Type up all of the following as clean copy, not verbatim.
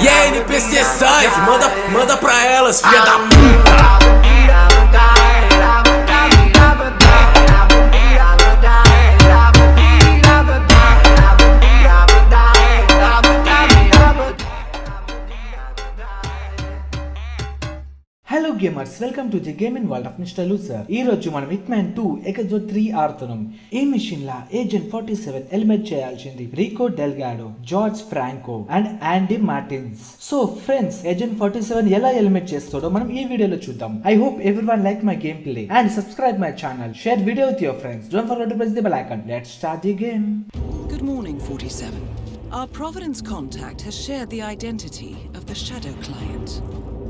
E a NPC sai, manda pra elas, filha da puta. Hello gamers, welcome to the gaming world of mister loser. ఈ రోజు మనం hitman 2 episode 3 ఆడుతున్నాం. ఈ machine లా agent 47 eliminate చేయాల్సింది Rico డెల్గాడో, George Franco and ఆండీ Martin's. So friends, agent 47 ఎలా eliminate చేస్తాడో మనం ఈ వీడియోలో చూద్దాం. I hope everyone like my game play and subscribe my channel. Share video with your friends. Don't forget to press the bell icon. Let's start the game. Good morning, 47. Our Providence contact has shared the identity of the Shadow client,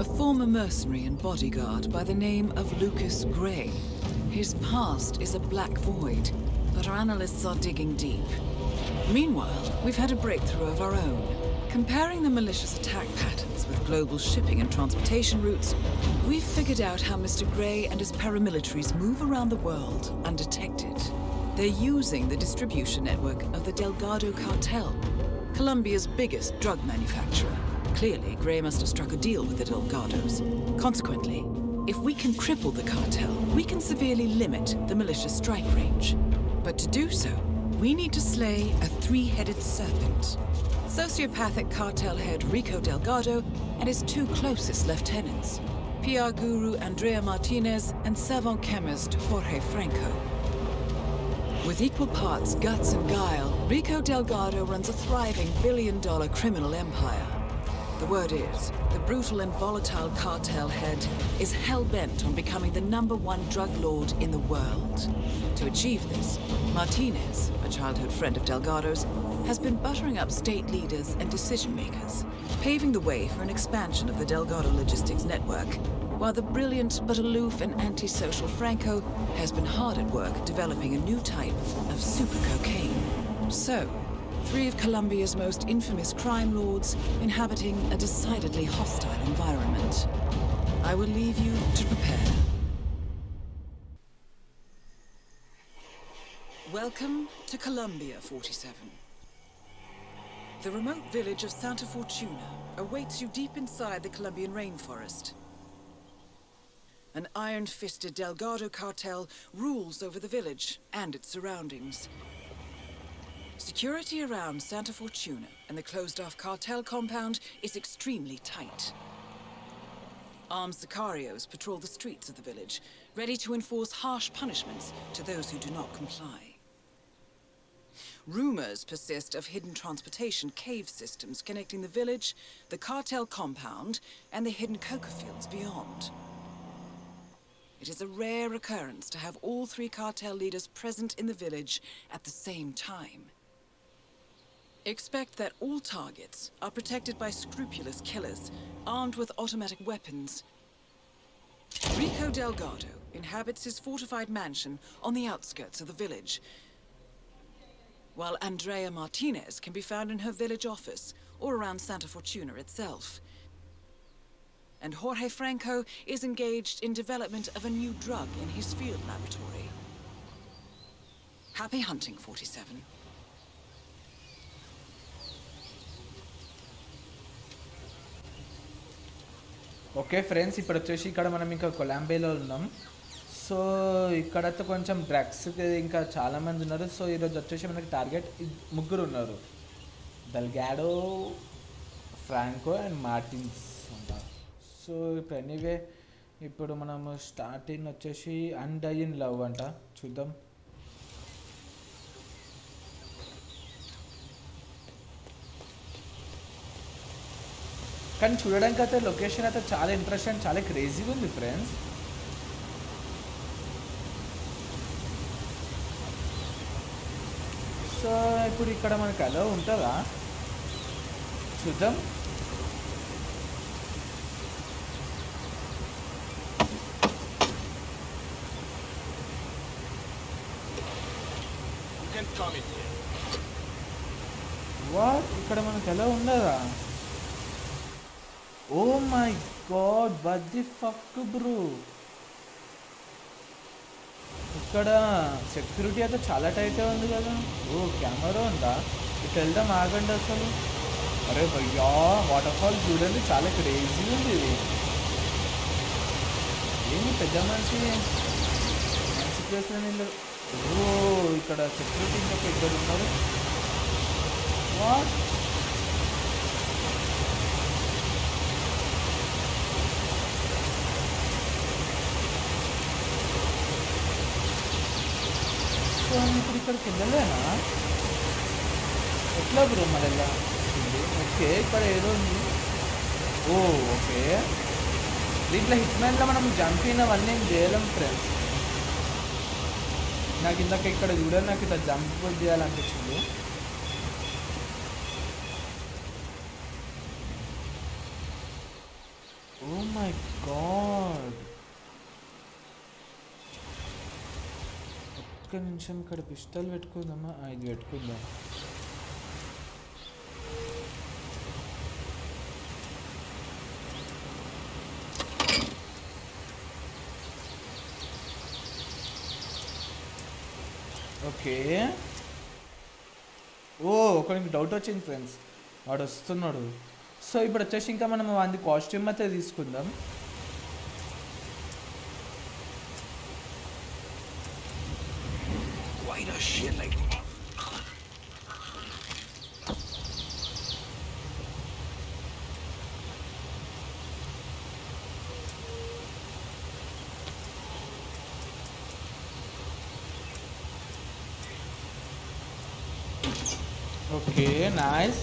a former mercenary and bodyguard by the name of Lucas Gray. His past is a black void, but our analysts are digging deep. Meanwhile, we've had a breakthrough of our own. Comparing the malicious attack patterns with global shipping and transportation routes, we've figured out how Mr. Gray and his paramilitaries move around the world undetected. They're using the distribution network of the Delgado cartel, Colombia's biggest drug manufacturer. Clearly, Gray must have struck a deal with the Delgados. Consequently, if we can cripple the cartel, we can severely limit the militia's strike range. But to do so, we need to slay a three-headed serpent. Sociopathic cartel head Rico Delgado and his two closest lieutenants, PR guru Andrea Martinez and savant chemist Jorge Franco. With equal parts guts and guile, Rico Delgado runs a thriving billion-dollar criminal empire. The word is, the brutal and volatile cartel head is hell-bent on becoming the #1 drug lord in the world. To achieve this, Martinez, a childhood friend of Delgado's, has been buttering up state leaders and decision-makers, paving the way for an expansion of the Delgado logistics network, while the brilliant but aloof and antisocial Franco has been hard at work developing a new type of super cocaine. So, three of Colombia's most infamous crime lords inhabiting a decidedly hostile environment. I will leave you to prepare. Welcome to Colombia, 47. The remote village of Santa Fortuna awaits you deep inside the Colombian rainforest. An iron-fisted Delgado cartel rules over the village and its surroundings. Security around Santa Fortuna and the closed-off cartel compound is extremely tight. Armed sicarios patrol the streets of the village, ready to enforce harsh punishments to those who do not comply. Rumors persist of hidden transportation cave systems connecting the village, the cartel compound, and the hidden coca fields beyond. It is a rare occurrence to have all three cartel leaders present in the village at the same time. Expect that all targets are protected by scrupulous killers armed with automatic weapons. Rico Delgado inhabits his fortified mansion on the outskirts of the village, while Andrea Martinez can be found in her village office or around Santa Fortuna itself. And Jorge Franco is engaged in development of a new drug in his field laboratory. Happy hunting, 47. Okay friends, ఇప్పుడు వచ్చేసి ఇక్కడ మనం ఇంకా కొలంబియాలో ఉన్నాం. So ఇక్కడైతే కొంచెం drugs ఇంకా చాలామంది ఉన్నారు. సో ఈరోజు వచ్చేసి మనకి టార్గెట్ ముగ్గురు ఉన్నారు, డెల్గాడో, ఫ్రాంకో అండ్ మార్టిన్స్ అంటారు. సో ఇప్పుడు ఎనీవే ఇప్పుడు మనము స్టార్టింగ్ వచ్చేసి అన్డైన్ లవ్ అంట, చూద్దాం. కానీ చూడడానికి అయితే లొకేషన్ అయితే చాలా ఇంట్రెస్టింగ్, చాలా క్రేజీగా ఉంది ఫ్రెండ్స్. సో ఇప్పుడు ఇక్కడ మనకు అలా ఉంటుందా చూద్దాం. వాట్, ఇక్కడ మనకు ఎలా ఉండదా? Oh my god, what the fuck bro. ఇక్కడ సెక్యూరిటీ అయితే చాలా టైట్గా ఉంది కదా. ఓ కెమెరా ఉందా? ఇటు వెళ్దాం, ఆగండి. అసలు అరే భయ్యా వాటర్ ఫాల్ చూడండి, చాలా క్రేజీ ఉంది ఇది. ఏంటి పెద్ద మనిషి మంచి ప్లేస్లో నీళ్ళు. ఓ ఇక్కడ సెక్యూరిటీ ఇంకొక ఇద్దరు ఉన్నారు. వాట్ సో ఇప్పుడు ఇక్కడికి వెళ్ళలేనా? ఎట్లా బ్రో మరి ఎలా? ఓకే ఇక్కడ ఏదో ఉంది. ఓ ఓకే, దీంట్లో హిట్మ్యాన్లో మనం జంప్ అయినవన్నీ ఏం చేయలేం ఫ్రెండ్స్. నాకు ఇందాక ఇక్కడ చూడాలి, నాకు ఇట్లా జంప్ చేయాలనిపించింది. ఓ మై గాడ్, ఒక్క నిమిషం ఇక్కడ పిస్టల్ పెట్టుకుందామా? ఇది పెట్టుకుందాం. ఓకే, ఓ ఒకరికి డౌట్ వచ్చింది ఫ్రెండ్స్, వాడు వస్తున్నాడు. సో ఇప్పుడు వచ్చేసి ఇంకా మనం వాడి కాస్ట్యూమ్ అయితే తీసుకుందాం. Okay nice.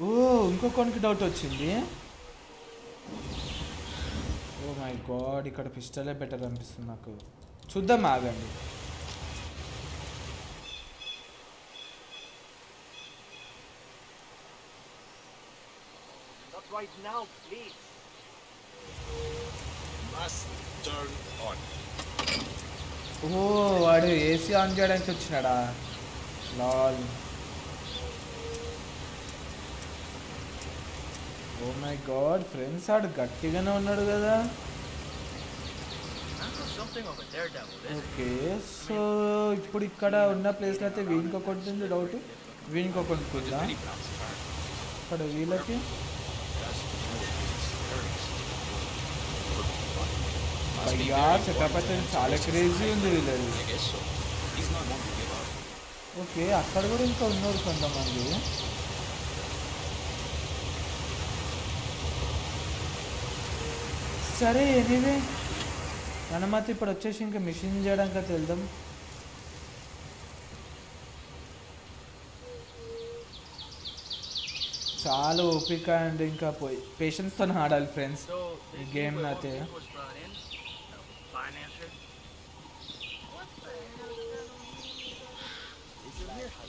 ఓ ఇంకొకరికి డౌట్ వచ్చింది. ఓ మై గాడ్, ఇక్కడ పిస్టలే బెటర్ అనిపిస్తుంది నాకు. చూద్దాం ఆగండి. Right now, please. Must turn on. ఓ వాడు ఏసీ ఆన్ చేయడానికి వచ్చినాడా? Lol. Oh my God friends, ఆడు గట్టిగానే ఉన్నాడు కదా. ఓకే సో ఇప్పుడు ఇక్కడ ఉన్న ప్లేస్లో అయితే వీనికి ఒకటి ఉంది డౌట్, వీనికి ఒకటి ఉందా ఇక్కడ వీళ్ళకి? అయ్యా సెటప్ అయితే చాలా క్రేజీ ఉంది వీళ్ళది. ఓకే అక్కడ కూడా ఇంకా ఉన్నారు కొంతమంది. సరే ఎనీవే మనమైతే ఇప్పుడు వచ్చేసి ఇంకా మిషన్ చేయడానికి అయితే వెళ్దాం. చాలా ఓపిక అండ్ ఇంకా పోయి పేషెన్స్తో ఆడాలి ఫ్రెండ్స్ ఈ గేమ్ అయితే.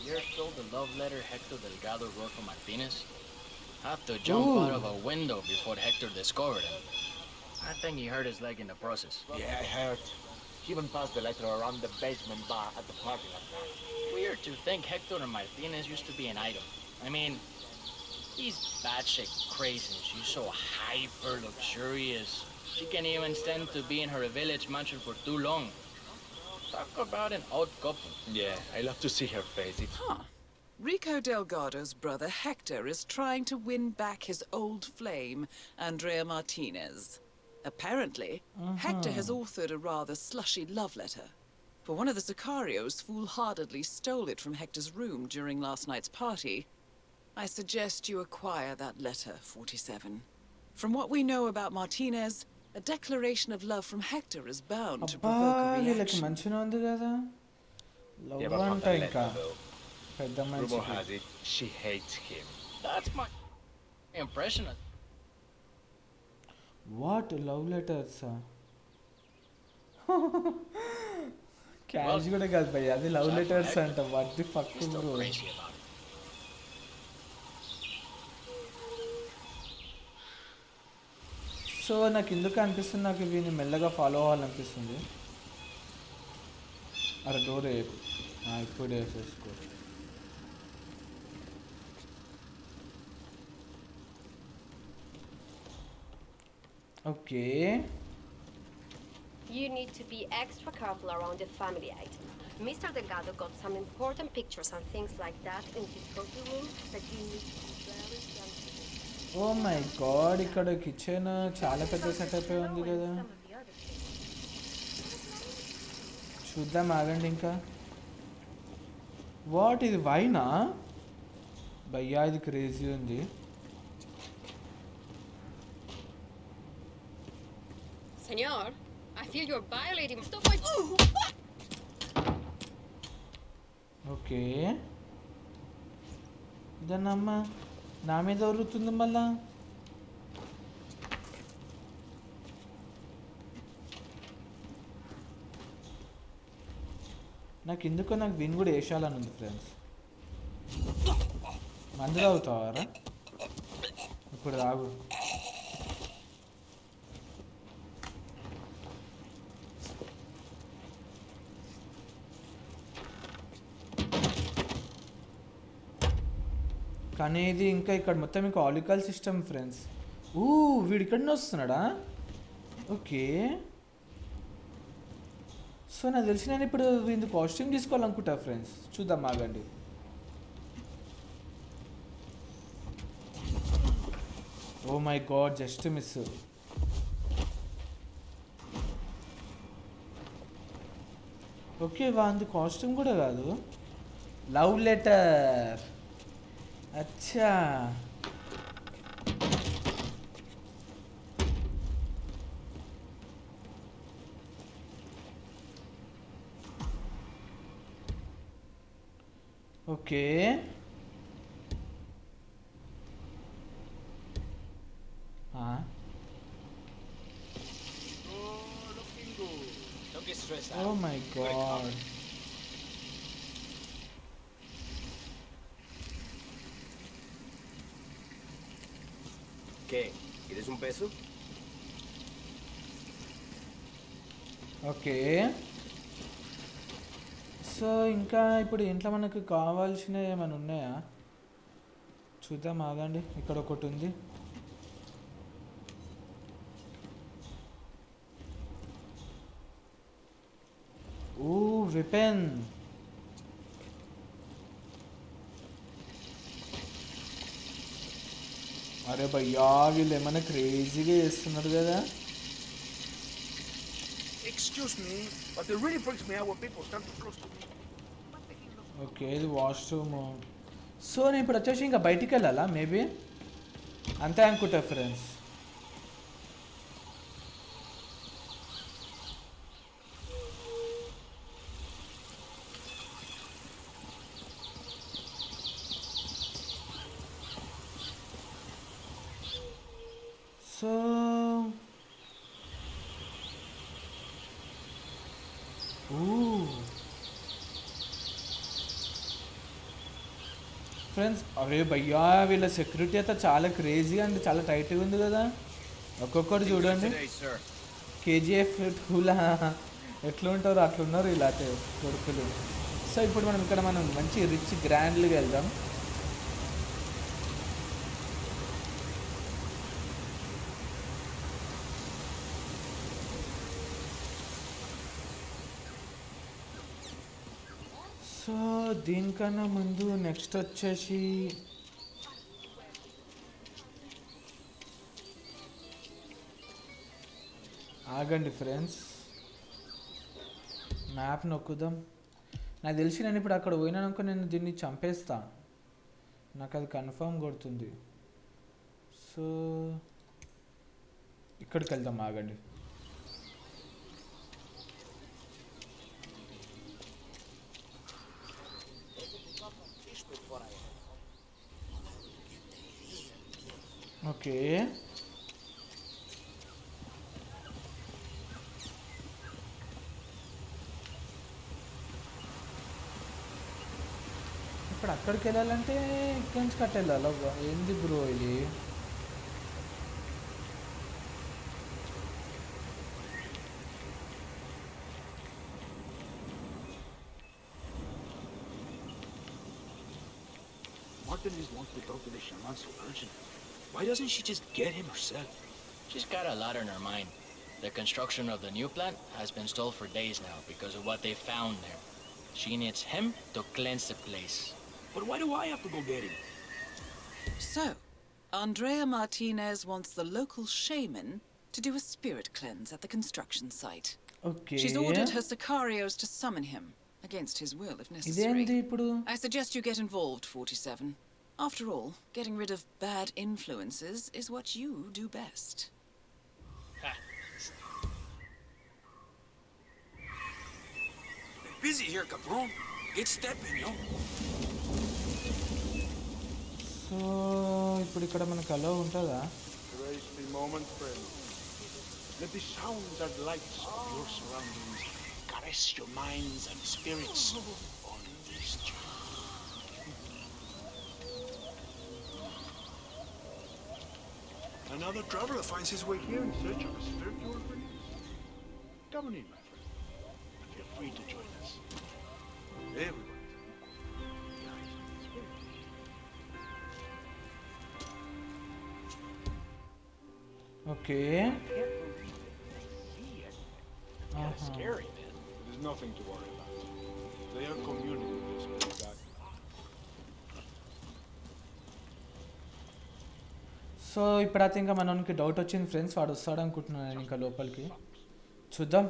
Javier stole the love letter Hector Delgado wrote for Martinez. Had to jump out of a window before Hector discovered him. I think he hurt his leg in the process. Yeah, I heard. He even passed the letter around the basement bar at the party last night. Weird to think Hector and Martinez used to be an item. I mean, he's batshit crazy and she's so hyper luxurious. She can't even stand to be in her village mansion for too long. Talk about an odd couple. Yeah, I love to see her face. Huh. Rico Delgado's brother Hector is trying to win back his old flame, Andrea Martinez. Apparently, Hector has authored a rather slushy love letter. For one of the Sicarios foolhardily stole it from Hector's room during last night's party. I suggest you acquire that letter, 47. From what we know about Martinez, a declaration of love from Hector is bound to provoke a వీళ్ళకి reaction. మంచిగా ఉంది కదా. Yeah, love but అంట the ఇంకా letter, though. పెద్ద Rumor మనిషి. has it she hates him. That's my impression. What love letters? Cash కూడా కాదు భయ్య, అది లవ్ లెటర్స్ అంట. What the fuck He's still bro. crazy about it. So నాకు ఎందుకు అనిపిస్తుంది, నాకు వీని మెల్లగా ఫాలో అవ్వాలనిపిస్తుంది. అరే డోర్ ఇప్పుడే వేసేసుకో. Okay You need to be extra careful around the family items. Mr. Delgado got some important pictures and things like that in his coffee room that you need to be very sensitive. Oh my god, ఇక్కడ kitchen చాలా పెద్ద setup ఉంది కదా. Some of the other things. చూద్దాం ఆగండి ఇంకా. What ఇది వైనా? భయ్యా ఇది క్రేజీ ఉంది. Senor, I feel you're violating. Stop my. Okay, ఇదన్నమ్మ నా మీద వరుతుంది మళ్ళా. నాకు ఎందుకో నాకు విన్ కూడా వేసాలని ఉంది ఫ్రెండ్స్. మందు తాగుతావారా? ఇప్పుడు తాగు. కానీ ఇది ఇంకా ఇక్కడ మొత్తం ఇంకా ఆలికల్ సిస్టమ్ ఫ్రెండ్స్. వీడు ఇక్కడనే వస్తున్నాడా? ఓకే, సో నాకు తెలిసి నేను ఇప్పుడు వీళ్ళు కాస్ట్యూమ్ తీసుకోవాలనుకుంటా ఫ్రెండ్స్. చూద్దాం ఆగండి. Oh my God, just miss. Okay, వాంది కాస్ట్యూమ్ కూడా కాదు, లవ్ లెటర్. అచ్చా, okay. Looking good. Don't get stressed oh out. My God. ¿Qué? ¿Quieres un peso? Okay, so ఇంకా ఇప్పుడు ఇంట్లో మనకు కావాల్సినవి ఏమైనా ఉన్నాయా చూద్దాం ఆగండి. ఇక్కడ ఒకటి ఉంది. వెపన్. అరే భయ్యా, వీళ్ళు ఏమైనా క్రేజీగా చేస్తున్నారు కదా. Excuse me, but it really freaks me out when people stand too close to me. Okay, ఇది వాష్రూమ్. సో నేను ఇప్పుడు వచ్చేసి ఇంకా బయటికి వెళ్ళాలా మేబీ, అంతే అనుకుంటా ఫ్రెండ్స్. సో ఫ్రెండ్స్, అరే భయ్యా వీళ్ళ సెక్యూరిటీ అయితే చాలా క్రేజీ అండ్ చాలా టైట్గా ఉంది కదా. ఒక్కొక్కటి చూడండి, కేజీఎఫ్ టూలా ఎట్లా ఉంటారో అట్లున్నారు ఇలా కొడుకులు. సో ఇప్పుడు మనం ఇక్కడ మంచి రిచ్ గ్రాండ్గా వెళ్దాం. సో దీనికన్నా ముందు నెక్స్ట్ వచ్చేసి ఆగండి ఫ్రెండ్స్, మ్యాప్ నొక్కుదాం. నాకు తెలిసి నేను ఇప్పుడు అక్కడ పోయినానుకో నేను దీన్ని చంపేస్తా, నాకు అది కన్ఫర్మ్ కొడుతుంది. సో ఇక్కడికి వెళ్దాం ఆగండి. ఓకే, ఇప్పుడు అక్కడికి వెళ్ళాలంటే ఇక్కడి నుంచి కట్ వెళ్ళాలి. ఏంది బ్రో ఇది? Martin is wants to talk to the shaman so urgently. Why doesn't she just get him herself? She's got a lot on her mind. The construction of the new plant has been stalled for days now because of what they found there. She needs him to cleanse the place. But why do I have to go get him? So, Andrea Martinez wants the local shaman to do a spirit cleanse at the construction site. Okay She's ordered her Sicarios to summon him, against his will if necessary. ఇదేంటి ఇప్పుడు I suggest you get involved, 47. After all, getting rid of bad influences is what you do best. Busy here, Capone. Get stepping, yo. So ఇప్పుడు ఇక్కడ మనకు అలో ఉంటుందా Grace the moment, friend. Let the sounds and lights of your surroundings caress your minds and spirits on this journey. Another traveler finds his way here in search of a spiritual release. Come on in, my friend. Feel free to join us. Everyone. Okay Scary, man. There's nothing to worry about. They are communing with this big guy. So ఇప్పుడైతే ఇంకా మనకి doubt వచ్చింది friends వాడు వస్తాడు అనుకుంటున్నాను నేను ఇంకా లోపలికి చూద్దాం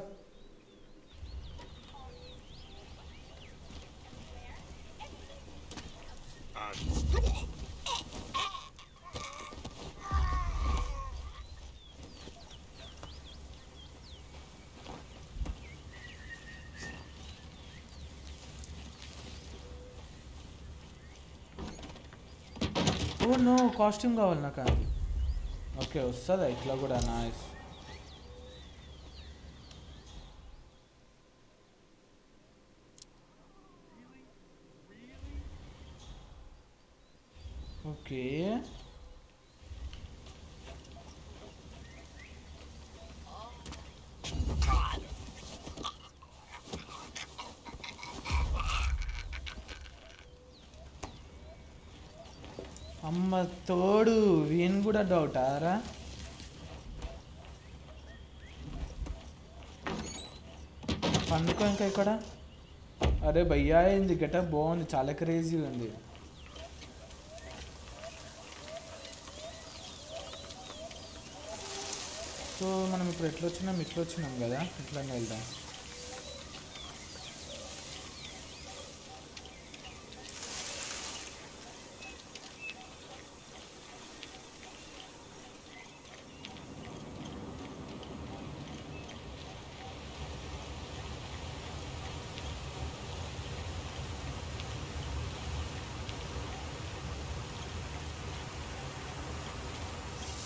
ఓ నో కాస్ట్యూమ్ కావాలి నాకు ఓకే వస్తుందా ఇట్లా కూడా నైస్ ఓకే అమ్మ తోడు వీన్ కూడా డౌటారా పండుకో ఇంకా ఇక్కడ అరే భయ్యా ఇది గెటప్ బాగుంది చాలా క్రేజీగా ఉంది సో మనం ఇప్పుడు ఎట్లా వచ్చినాం కదా ఇట్లా వెళ్దాం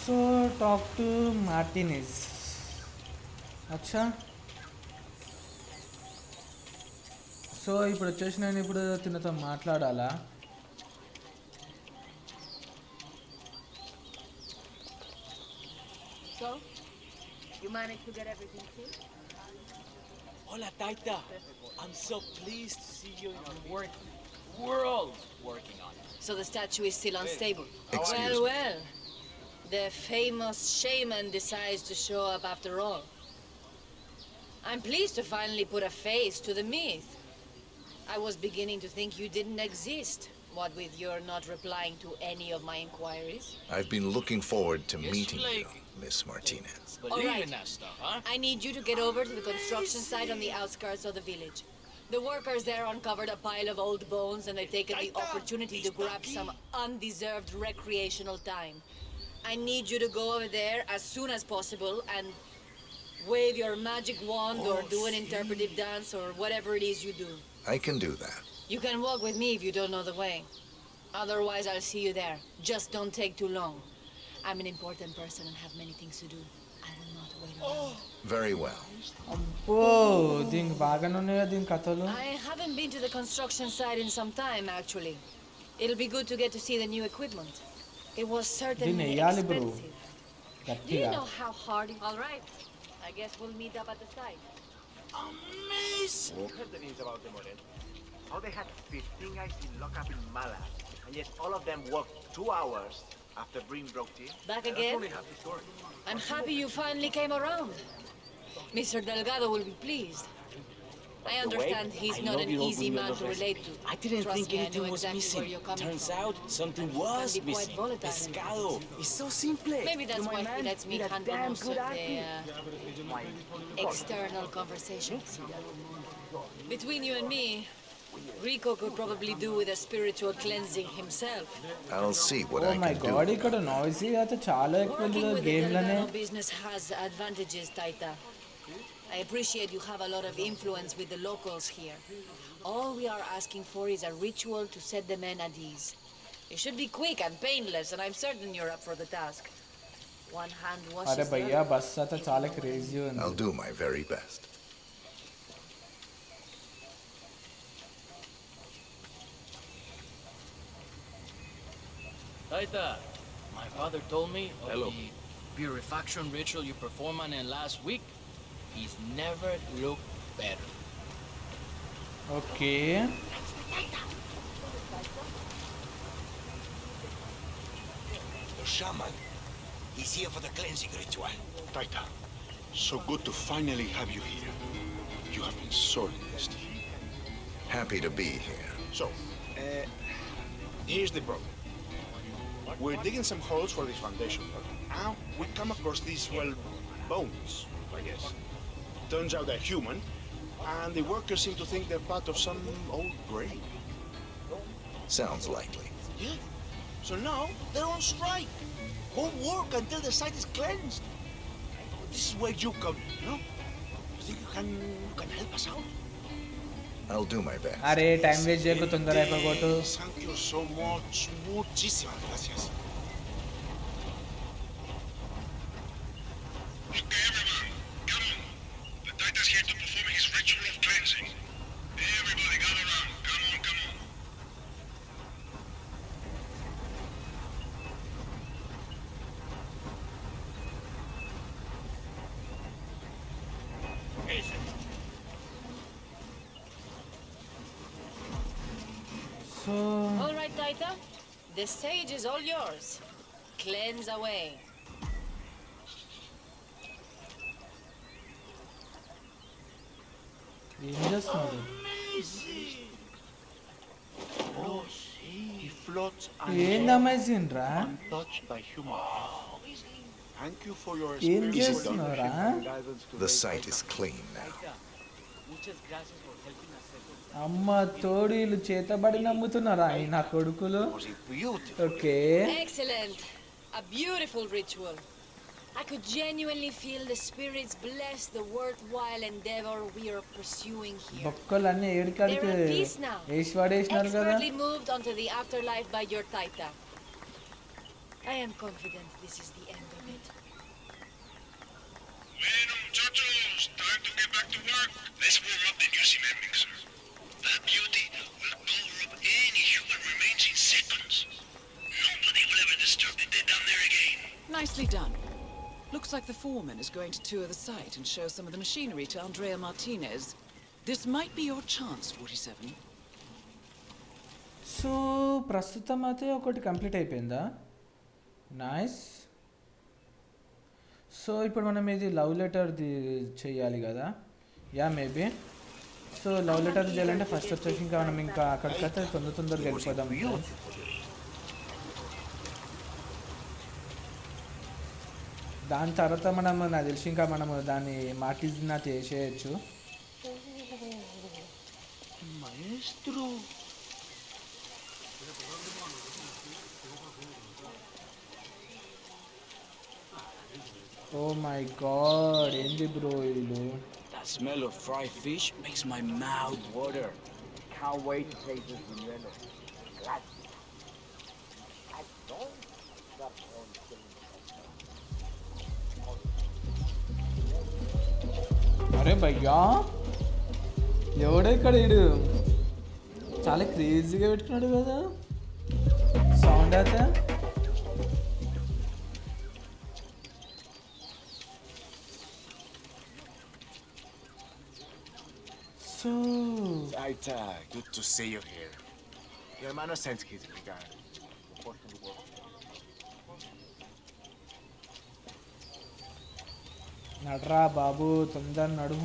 సో టాక్ టు మార్టినెజ్ అచ్చా సో ఇప్పుడు వచ్చేసి నేను ఇప్పుడు తినతో మాట్లాడాలా So, you managed to get everything too? Hola, Taita. I'm so pleased to see you in our work. We're all working on it. So the statue is still unstable? Excuse Well. The famous shaman decides to show up after all. I'm pleased to finally put a face to the myth. I was beginning to think you didn't exist, what with your not replying to any of my inquiries. I've been looking forward to Yes, meeting you, like- Miss Martinez. Believe Alright. in that stuff, huh? I need you to get over to the construction site on the outskirts of the village. The workers there uncovered a pile of old bones and they've taken the opportunity to grab some undeserved recreational time. I need you to go over there as soon as possible and wave your magic wand or do an interpretive dance or whatever it is you do. I can do that. You can walk with me if you don't know the way. Otherwise, I'll see you there. Just don't take too long. I'm an important person and have many things to do. I will not wait around. Very well. అబ్బో దీనికి బాగానే ఉన్నాయా దీని కథలు I haven't been to the construction site in some time, actually. It'll be good to get to see the new equipment. It was certainly దీన్ని వేయాలి bro expensive. Do you గట్టిగా know how hard it... All right. I guess we'll meet up at the site. Amazing! Heard the news about them, Morel. How they had 15 guys in lockup in Mala, and yet all of them worked 2 hours after Brim broke in. Back That's again? only half the story. I'm happy you finally came around. Mr. Delgado will be pleased. I understand he's not an easy man to relate to. I didn't Trust think me, I anything know was exactly where missing. you're coming Turns from. out something And he can was be quite missing. volatile. Pescado. It's so simple. Maybe that's why he lets me handle most of the external conversations. Between you and me, Rico could probably do with a spiritual cleansing himself. I'll see what oh I my can do. God, ఇక్కడ noisy అయితే చాలా ఎక్కువ ఉంది Working కదా with the గేమ్లోనే. Delgado business has advantages, Taita. I appreciate you have a lot of influence with the locals here. All we are asking for is a ritual to set the men at ease. It should be quick and painless, and I'm certain you're up for the task. One hand washes అరే the భయ్యా, other. Bus అయితే చాలా crazy ఉంది. I'll do my very best. Taita, my father told me of Hello. the purification ritual you performed on him last week. He's never looked better. Okay, The shaman. He's here for the cleansing ritual. Taita, so good to finally have you here. You have been sorely missed. Happy to be here. So, here's the problem. We're digging some holes for this foundation project. Now, we come across these, well, bones, I guess. Turns out they're human, and the workers seem to think they're part of some old grave. Sounds likely. Yeah. So now they're on strike. Won't work until the site is cleansed. This is where you come in, you know? You think you can help us out? I'll do my best. అరే time waste చేయకు, తొందర అయిపోగొట్టు. Thank you so much. Muchísimas gracias. Okay, everyone, come on. The Titan's here to perform his ritual of cleansing. Everybody gather around. Come on, come on. So All right, Taita. The stage is all yours. Cleanse away. ఏం చేస్తున్నాడు? Oh, he floats ఏంది amazing రా? untouched by human hands. Thank you for your ఏం experience. చేస్తున్నారా? The site is clean now. Muchas gracias por helping us settle. అమ్మ తోడు, వీళ్ళు చేతబడి నమ్ముతున్నారా ఈ నా కొడుకులు? Was it beautiful? Okay, Excellent. A beautiful ritual. I could genuinely feel the spirits bless the worthwhile endeavor we are pursuing here. బొక్కలన్నీ ఏడికాడికి They're at peace now. వేసి పడేసినారు కదా. Expertly moved onto the afterlife by your Taita. I am confident this is the end of it. Bueno, muchachos, time to get back to work. Let's warm up the new cement mixer. That beauty will cover up any human remains in seconds. Nobody will ever disturb the dead down there again. Nicely done. Looks like the foreman is going to tour the site and show some of the machinery to Andrea Martinez. This might be your chance, 47. So ప్రస్తుతం అయితే ఒకటి complete అయిపోయిందా? Nice. So ఇప్పుడు మనం ఇది love లెటర్ది చేయాలి కదా? Yeah maybe. So love letter చేయాలంటే ఫస్ట్ వచ్చేసి ఇంకా మనం ఇంకా అక్కడికైతే తొందరగా వెళ్ళిపోదాం. దాని తర్వాత మనం నాకు తెలిసి ఇంకా మనము దాన్ని మార్కిజ్నా చేసేయచ్చు. Maestro. ఓ మై గాడ్, ఏంది బ్రో వీళ్ళు? That smell of fried fish makes my mouth water. Can't wait to taste this vanilla. అరే భయ్యా, ఎవడో ఇక్కడ వీడు చాలా క్రేజీగా పెట్టుకున్నాడు కదా సౌండ్ అయితే. So Taita, good to see you here. Your hermano sent his regard. నడరా బాబు, తొందర నడు.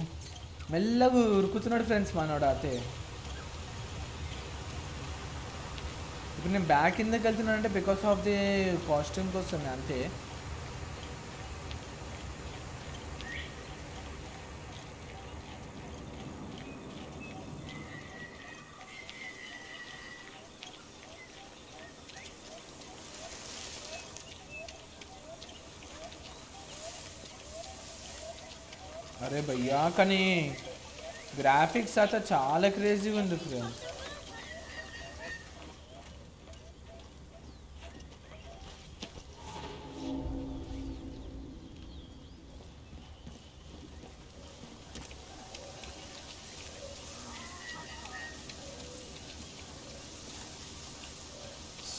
మెల్లగా ఉరుకుతున్నాడు ఫ్రెండ్స్ మనోడు అయితే. ఇప్పుడు నేను బ్యాక్ కిందకి వెళ్తున్నాను అంటే బికాస్ ఆఫ్ ది కాస్ట్యూమ్ కోసం అంతే. అరే భయ్యా, కానీ గ్రాఫిక్స్ అయితే చాలా క్రేజీగా ఉంది ఫ్రెండ్స్.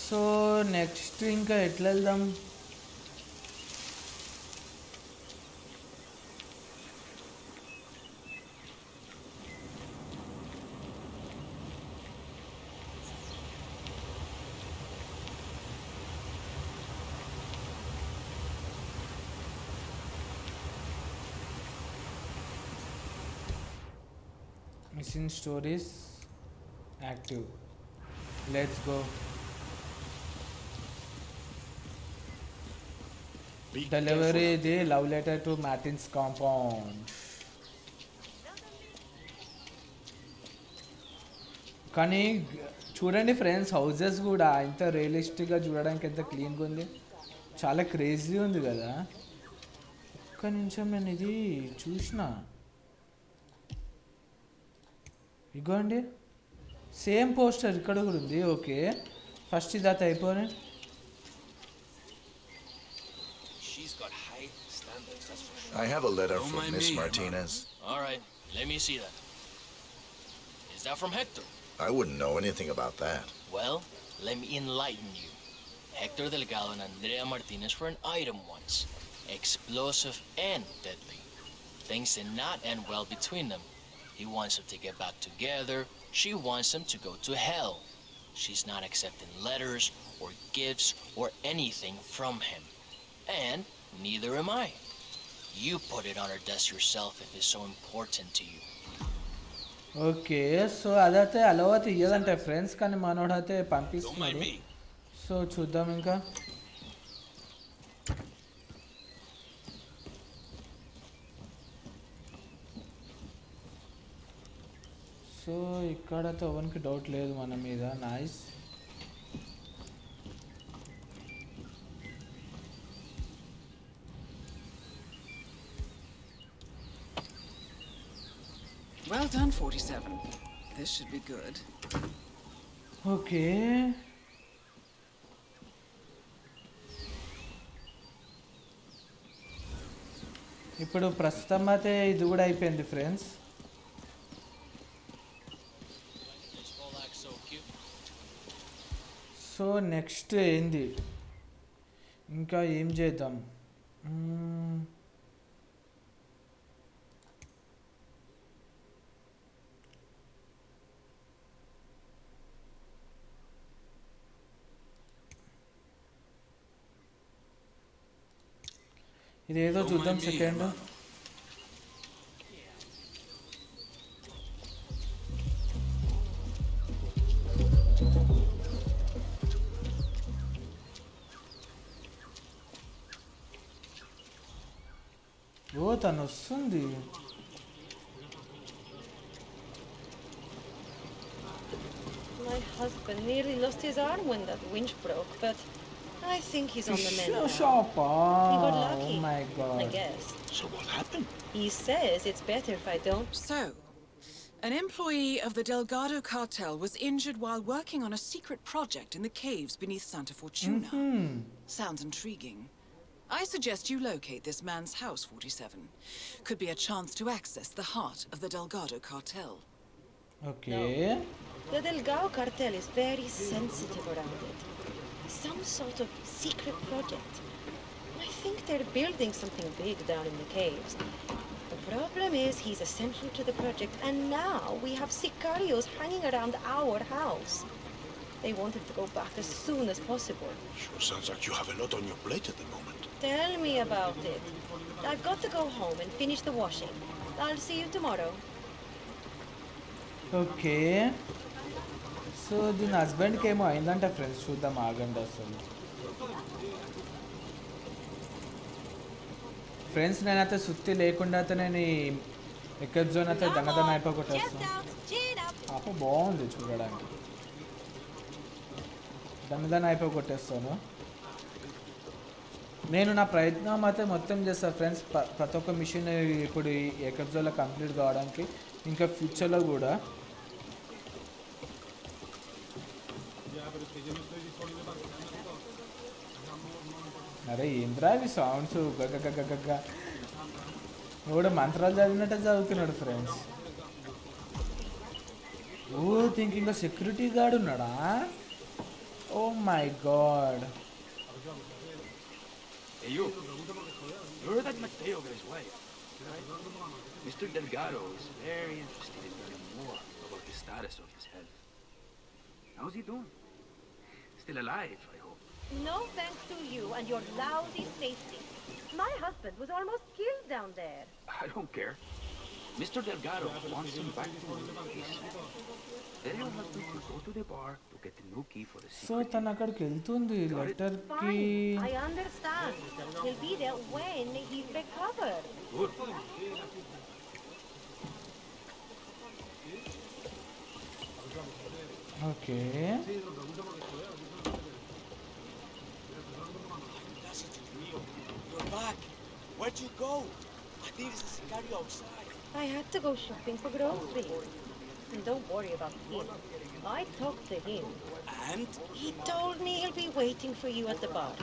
సో నెక్స్ట్ ఇంకా ఎట్లా వెళ్దాం? Missing stories active. Let's go. Delivery the love letter to Martin's compound. కానీ చూడండి ఫ్రెండ్స్, హౌజెస్ కూడా ఇంత రియలిస్టిక్గా చూడడానికి ఎంత క్లీన్గా ఉంది, చాలా క్రేజీ ఉంది కదా. ఒక్క నిమిషం, నేను ఇది చూసిన. ఇగోండి సేమ్ పోస్టర్ ఇక్కడ కూడా ఉంది. ఓకే, ఫస్ట్ ఇది అయితే అయిపోయి. I have a letter from Miss Martinez. All right, let me see that. Is that from Hector? I wouldn't know anything about that. Well, let me enlighten you. Hector Delgado and Andrea Martinez were an item once. Explosive and deadly. Things did not end well between them. He wants them to get back together. She wants them to go to hell. She's not accepting letters or gifts or anything from him. And neither am I. You put it on her desk yourself if it's so important to you. Okay, so అదైతే అలవా తీయదంటే friends, కానీ మనోడైతే పంపిస్తున్నాడు. So చూద్దాం ఇంకా. So ఇక్కడైతే ఎవరికి doubt లేదు మన మీద. Nice. Well done, 47. This should be good. Okay, ఇప్పుడు ప్రస్తుతం అయితే ఇది కూడా అయిపోయింది ఫ్రెండ్స్. సో నెక్స్ట్ ఏంది, ఇంకా ఏం చేద్దాం? ఇదేదో చూద్దాం సెకండ్. ఓ తను వస్తుంది. My husband nearly lost his arm when that winch broke, but I think he's on the mend now. Shop. He got lucky. Oh my god. I guess. So what happened? He says it's better if I don't. So, an employee of the Delgado cartel was injured while working on a secret project in the caves beneath Santa Fortuna. Sounds intriguing. I suggest you locate this man's house, 47. Could be a chance to access the heart of the Delgado cartel. Okay. No. The Delgado cartel is very sensitive around it. Some sort of secret project. I think they're building something big down in the caves. The problem is he's essential to the project, and now we have sicarios hanging around our house. They wanted to go back as soon as possible. Sure sounds like you have a lot on your plate at the moment. Tell me about it. I've got to go home and finish the washing. I'll see you tomorrow. Okay. So దీని హస్బెండ్కి ఏమో అయిందంట friends, చూద్దాం ఆగండి అసలు. Friends నేనైతే సుత్తి లేకుండా అయితే నేను ఎక్కడ జోన్ అయితే దన్నదన్న అయిపోగొట్టేస్తాను. పాప బాగుంది చూడడానికి, దన్నదన్న అయిపోగొట్టేస్తాను. నేను నా ప్రయత్నం అయితే మొత్తం చేస్తాను ఫ్రెండ్స్, ప్రతి ఒక్క మిషన్ ఇప్పుడు ఈ ఎకబ్జోలో కంప్లీట్ కావడానికి, ఇంకా ఫ్యూచర్లో కూడా. అరే ఏంద్రా అవి సౌండ్స్ గగ్గ కూడా మంత్రాలు చదివినట్టే చదువుతున్నాడు ఫ్రెండ్స్. ఓ థింక్ ఇంకా సెక్యూరిటీ గార్డ్ ఉన్నాడా? Oh my god. Hey you heard that Mateo got his wife, right? Mr. Delgado is very interested in learning more about the status of his health. How's he doing? Still alive, I hope. No thanks to you and your lousy safety. My husband was almost killed down there. I don't care. Mr. Delgado wants him back to work. Tell your husband to go to the bar to get the new key for the secret. So తను అక్కడికి వెళ్తుంది లెటర్కి. I understand. He'll be there when he's recovered. Good. Okay. You're back. Where'd you go? I think it's the sicario outside. I had to go shopping for groceries. And don't worry about him. I talked to him. And? He told me he'll be waiting for you at the bar.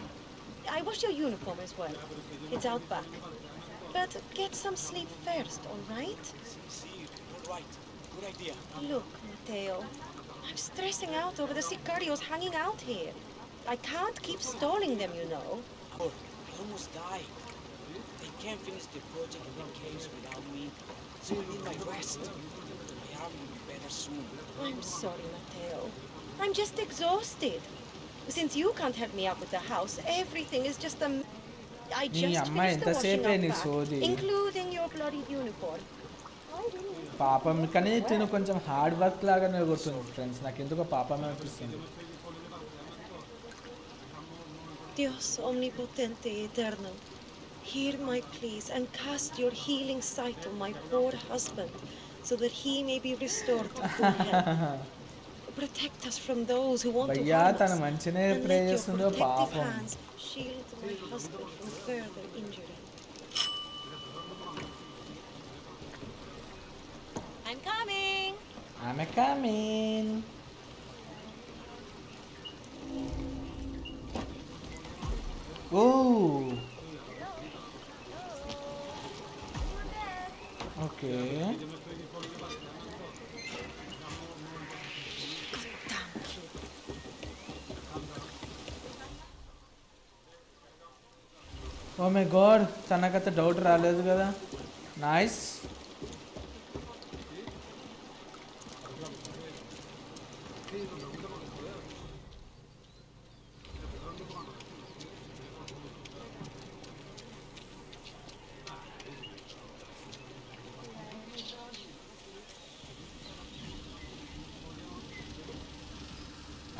I washed your uniform as well. It's out back. But get some sleep first, all right? See you. All right. Good idea. Look, Mateo, I'm stressing out over the sicarios hanging out here. I can't keep stalling them, you know. I almost died. They can't finish the project in the caves without me, so you need my rest. I am better soon. I'm sorry, Mateo. I'm just exhausted. Since you can't help me out with the house, everything is just a... I just finished the washing up back, including your bloody uniform. పాపం కానీ తిను కొంచెం hard work లాగానే కొడుతుంది friends, నాకు ఎందుకో పాపమే అనిపిస్తుంది. Dios omnipotente y eterno, hear my pleas and cast your healing sight on my poor husband so that he may be restored to full health. Protect us from those who want to harm us, and let your protective hands shield my husband from further injury. I'm coming! I'm coming! Oh! Okay. Oh my God, తనకైతే doubt రాలేదు కదా. Nice.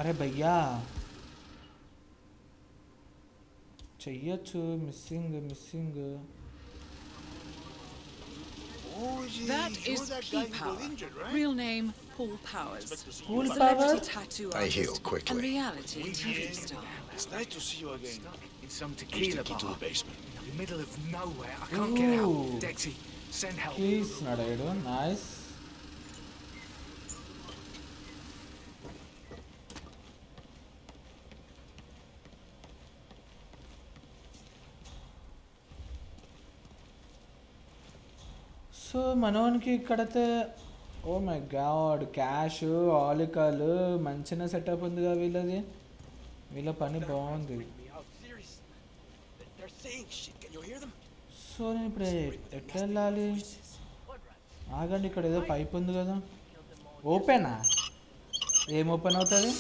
అరే భయ్యా చెయ్యొచ్చు. Missing. That is Key Power. Real name Paul Powers. Paul Celebrity Powers? tattoo I heal artist quickly. and reality TV star. It's nice to see you again. In some Here's tequila the key to bar. the basement. In the middle of nowhere. I can't get out. Ooh. Dexy, send help. Please నడాడు. Nice. So మనోనికి ఇక్కడైతే oh my God cash ఆలికలు మంచిగా setup ఉందిగా వీళ్ళది. వీళ్ళ పని బాగుంది. సో నేను ఇప్పుడు ఎట్లా వెళ్ళాలి? ఆగండి, ఇక్కడ ఏదో పైప్ ఉంది కదా. ఓపెనా? ఏం ఓపెన్ అవుతుంది?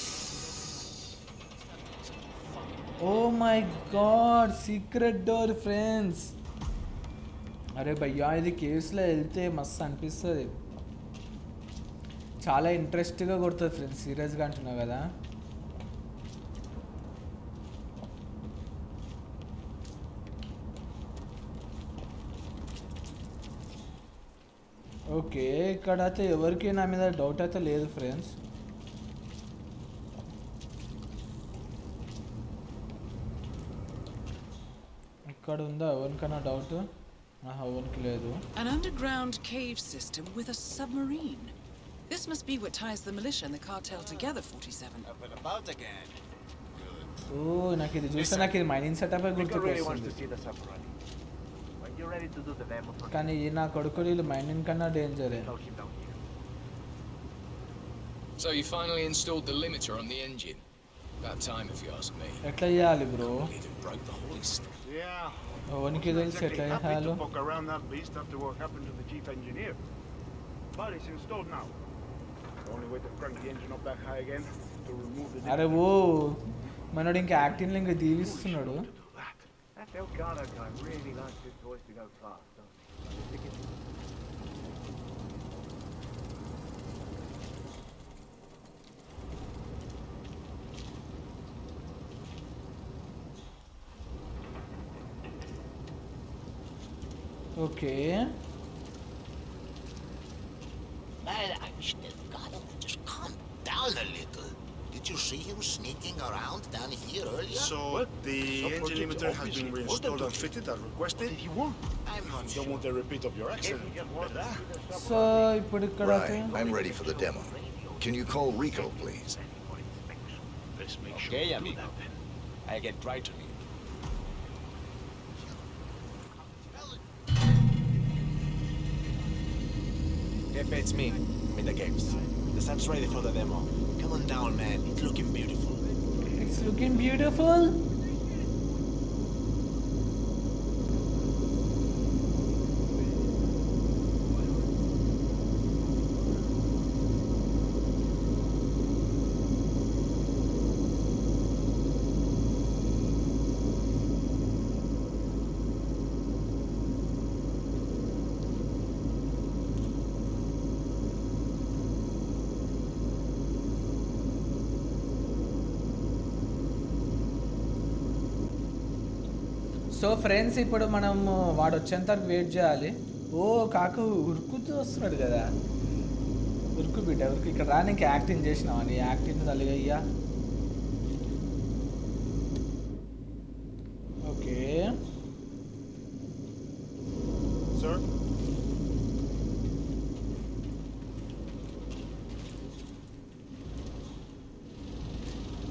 Oh my god, secret door friends. అరే భయ్యా, ఇది కేవ్స్లో వెళ్తే మస్తు అనిపిస్తుంది, చాలా ఇంట్రెస్ట్గా కొడుతుంది ఫ్రెండ్స్, సీరియస్గా అంటున్నావు కదా. ఓకే, ఇక్కడైతే ఎవరికి నా మీద డౌట్ అయితే లేదు ఫ్రెండ్స్. ఇక్కడ ఉందా ఎవరికైనా డౌట్? ఎవరికి లేదు. An underground cave system with a submarine. This must be what ties the militia and the cartel together, 47. Up and about again. ఓ, నాకు ఇది చూస్తే నాకు ఇది మైనింగ్ సెటప్ గుర్తుకొస్తుంది. కానీ నా కొడుకు వీళ్ళు మైనింగ్ కన్నా డేంజరే. So you finally installed the limiter on the engine. About time, if you ask me. ఎట్లా చేయాలి bro? Even broke the hoist. Yeah. ఓనికి తెలిసి ఎట్లా చేయాలో. Poke around that beast after what happened to the chief engineer. But it's installed now. The only way to crank the engine up that high again to remove the. అరే ఓ, మనోడు ఇంకా acting ఇంకా దీవిస్తున్నాడు. That Delgado guy really likes his toys to go fast, don't he? Okay, Man, Delgado, just calm down a little. Did you see him sneaking around down here earlier? So the engine limiter has been reinstalled and fitted as requested. I'm not Don't sure. want a repeat of your accident, ¿verdad? So ఇప్పుడు ఇక్కడ Right, I'm ready for the demo. Can you call Rico, please? Let's make sure. Okay, amigo. I'll get right on you. If it's me, I'm in the games. The set's ready for the demo. Come on down, man. It's looking beautiful. It's looking beautiful. So friends, ఇప్పుడు మనం వాడు వచ్చేంత వరకు wait చేయాలి. ఓ కాకు ఉరుకుతూ వస్తున్నాడు కదా, ఉరుకు బిడ్డ ఉరుకు. ఇక్కడ రానికి యాక్టింగ్ చేసినావా? నీ యాక్టింగ్ తల్లిగయ్యా. Okay, Sir?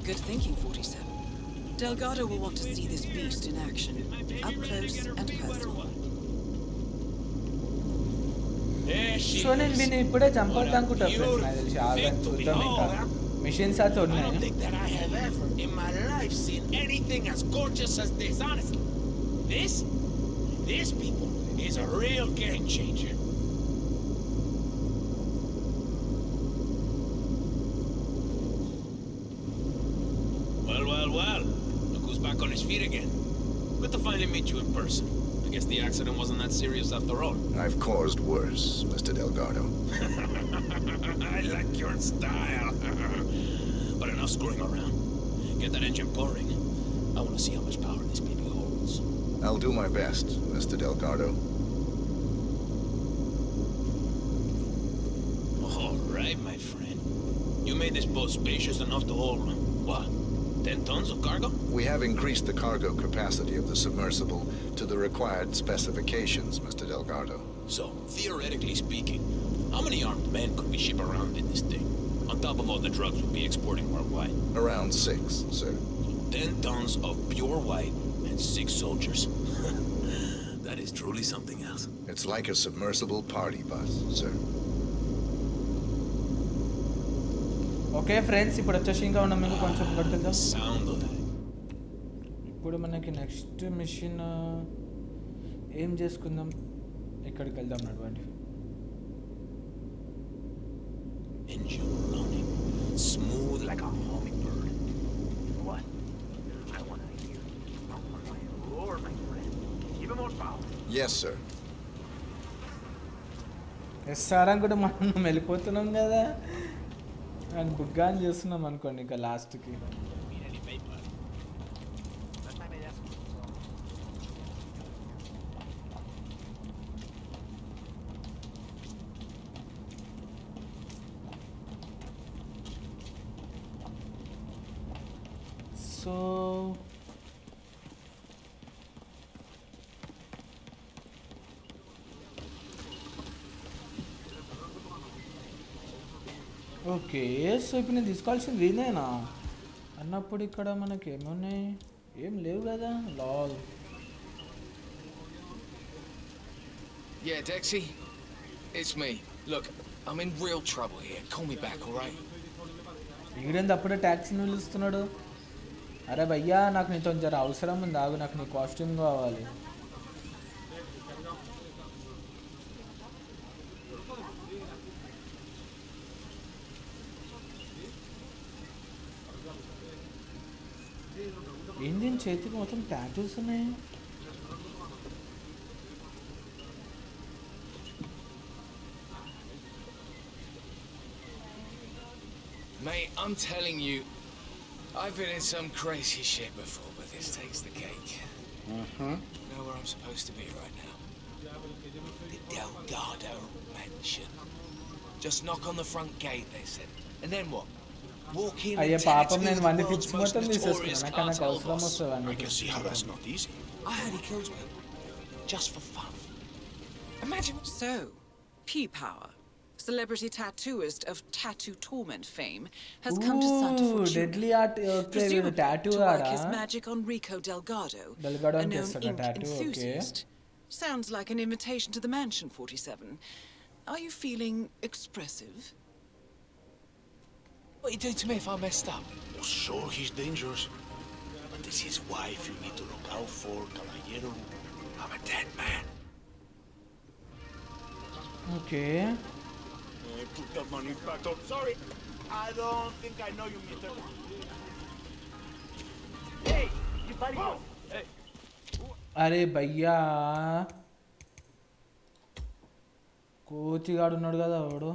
Good thinking, 47. Delgado will want to see this beast in action, up close and personal. So నేను దీన్ని ఇప్పుడే చంపొద్దు అనుకుంటా ఫ్రెండ్స్. నాకు తెలిసి ఆల్రెడీ చూద్దాం. ఇంకా మిషన్స్ అయితే I ఉన్నాయి. don't think that I have ever in my life seen anything as gorgeous as this, honestly. This people is a real game changer. Well. Look who's back on his feet again. Good to finally meet you in person. I guess the accident wasn't that serious after all. I've caused worse, Mr. Delgado. I like your style. But enough screwing around. Get that engine purring. I want to see how much power this baby holds. I'll do my best, Mr. Delgado. All right, my friend. You made this boat spacious enough to hold, what, 10 tons of cargo? We have increased the cargo capacity of the submersible to the required specifications, Mr. Delgado. So, theoretically speaking, how many armed men could we ship around in this thing? On top of all the drugs we'll be exporting worldwide. Around 6, sir. 10 tons of pure white and 6 soldiers. That is truly something else. It's like a submersible party bus, sir. Okay friends, ఇప్పుడు వచ్చేసి ఇంకా ఉన్నాం. మీకు కొంచెం పడుతుందా? Sound of that. ఇప్పుడు మనకి next machine ఏం చేసుకుందాం? ఎక్కడికి వెళ్దాం నడవండి. Engine running. Smooth like a hummingbird. What? I want to Yes, sir. ఎస్ఆర్ కూడా మనం వెళ్ళిపోతున్నాం కదా అండ్ బుగ్గాన్ చేస్తున్నాం అనుకోండి ఇంకా లాస్ట్కి. సో ఓకే, సో ఇప్పుడు నేను తీసుకోవాల్సింది ఇదేనా అన్నప్పుడు ఇక్కడ మనకి ఏమున్నాయి, ఏం లేవు కదా. Lal Yeah, Dexy? It's me. Look, I'm in real trouble here. Call me back, alright? ఈడేంది అప్పుడే ట్యాక్సీని పిలుస్తున్నాడు. అరే భయ్యా నాకు నీతో జర అవసరం ఉంది, ఆగు, నాకు నీ కాస్ట్యూమ్ కావాలి. ఏంది చేతికి మొత్తం టాటూస్ ఉన్నాయి. Mate, I'm telling you, I've been in some crazy shit before, but this takes the cake. Mm-hmm. You know where I'm supposed to be right now? The Delgado mansion. Just knock on the front gate, they said. And then what? Walk in అయ్యే and పాపం tattoo నేను the one world's tips most మొత్తం notorious తీసేసుకున్నాను, కానీ నాకు cartel అవసరం boss. వస్తుంది one I can see how that's not easy. I heard he kills me. Just for fun. Imagine. So, P-Power, celebrity tattooist of Tattoo Torment fame, has come to Santa Fortuna, deadly art okay, presumably tattoo to work ఆడా his magic on Rico Delgado, Delgado a known చేస్తాడా ink tattoo, okay. enthusiast. Sounds like an invitation to the Mansion 47. Are you feeling expressive? What you do to me if I messed up? Oh, sure, he's dangerous. But this is wife you need to look out for, caballero. I'm a dead man. Okay. Put that money back up. Sorry, I don't think I know you, mister. Hey, you buddy. Hey. అరే భయ్యా కోతిగాడు ఉన్నాడు కదా వాడు,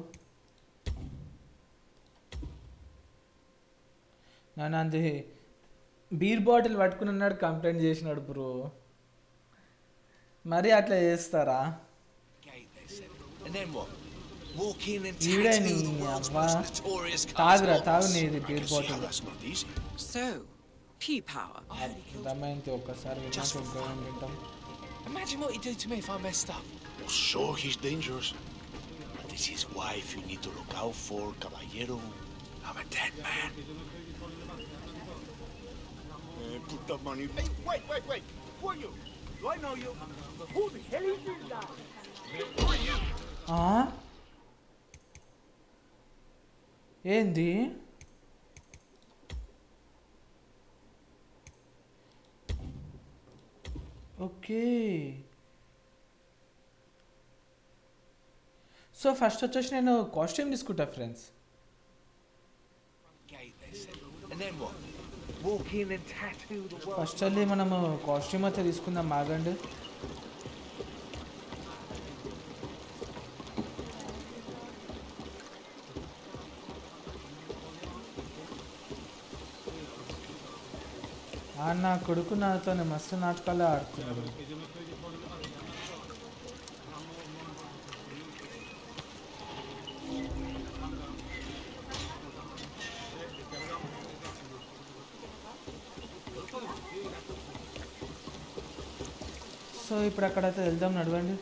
నన్ను అంతే beer bottle పట్టుకుని ఉన్నాడు, complaint చేసినాడు బ్రో. మరి అట్లా చేస్తారా? And then what? Walk in and ఈడే tattoo నీ the world's అవ్వ most notorious తాగురా, cartel తాగు boss. నీది I beer can see how bottle. that's not easy. So, P-Power. దమ్మైంది ఒక్కసారి విన్నాక ఇంకో ఏం వింటాం. Imagine what you do to me if I messed up. Oh, sure, he's dangerous. But this is wife you need to look out for, caballero. I'm a dead man. Put that money. Hey, wait. Who are you? Do I know you? Who the hell is this guy? Who are you? ఏంది? Okay, so first వచ్చేసి నేను costume తీసుకుంటా friends. And then what? Walk in and tattoo the world's first వెళ్ళి మనము costume అయితే తీసుకుందాం, ఆగండి. నా కొడుకు నాతో మస్తు నాటకాలు ఆడుతున్నాడు. సో ఇప్పుడు అక్కడైతే వెళ్దాం, నడవండి.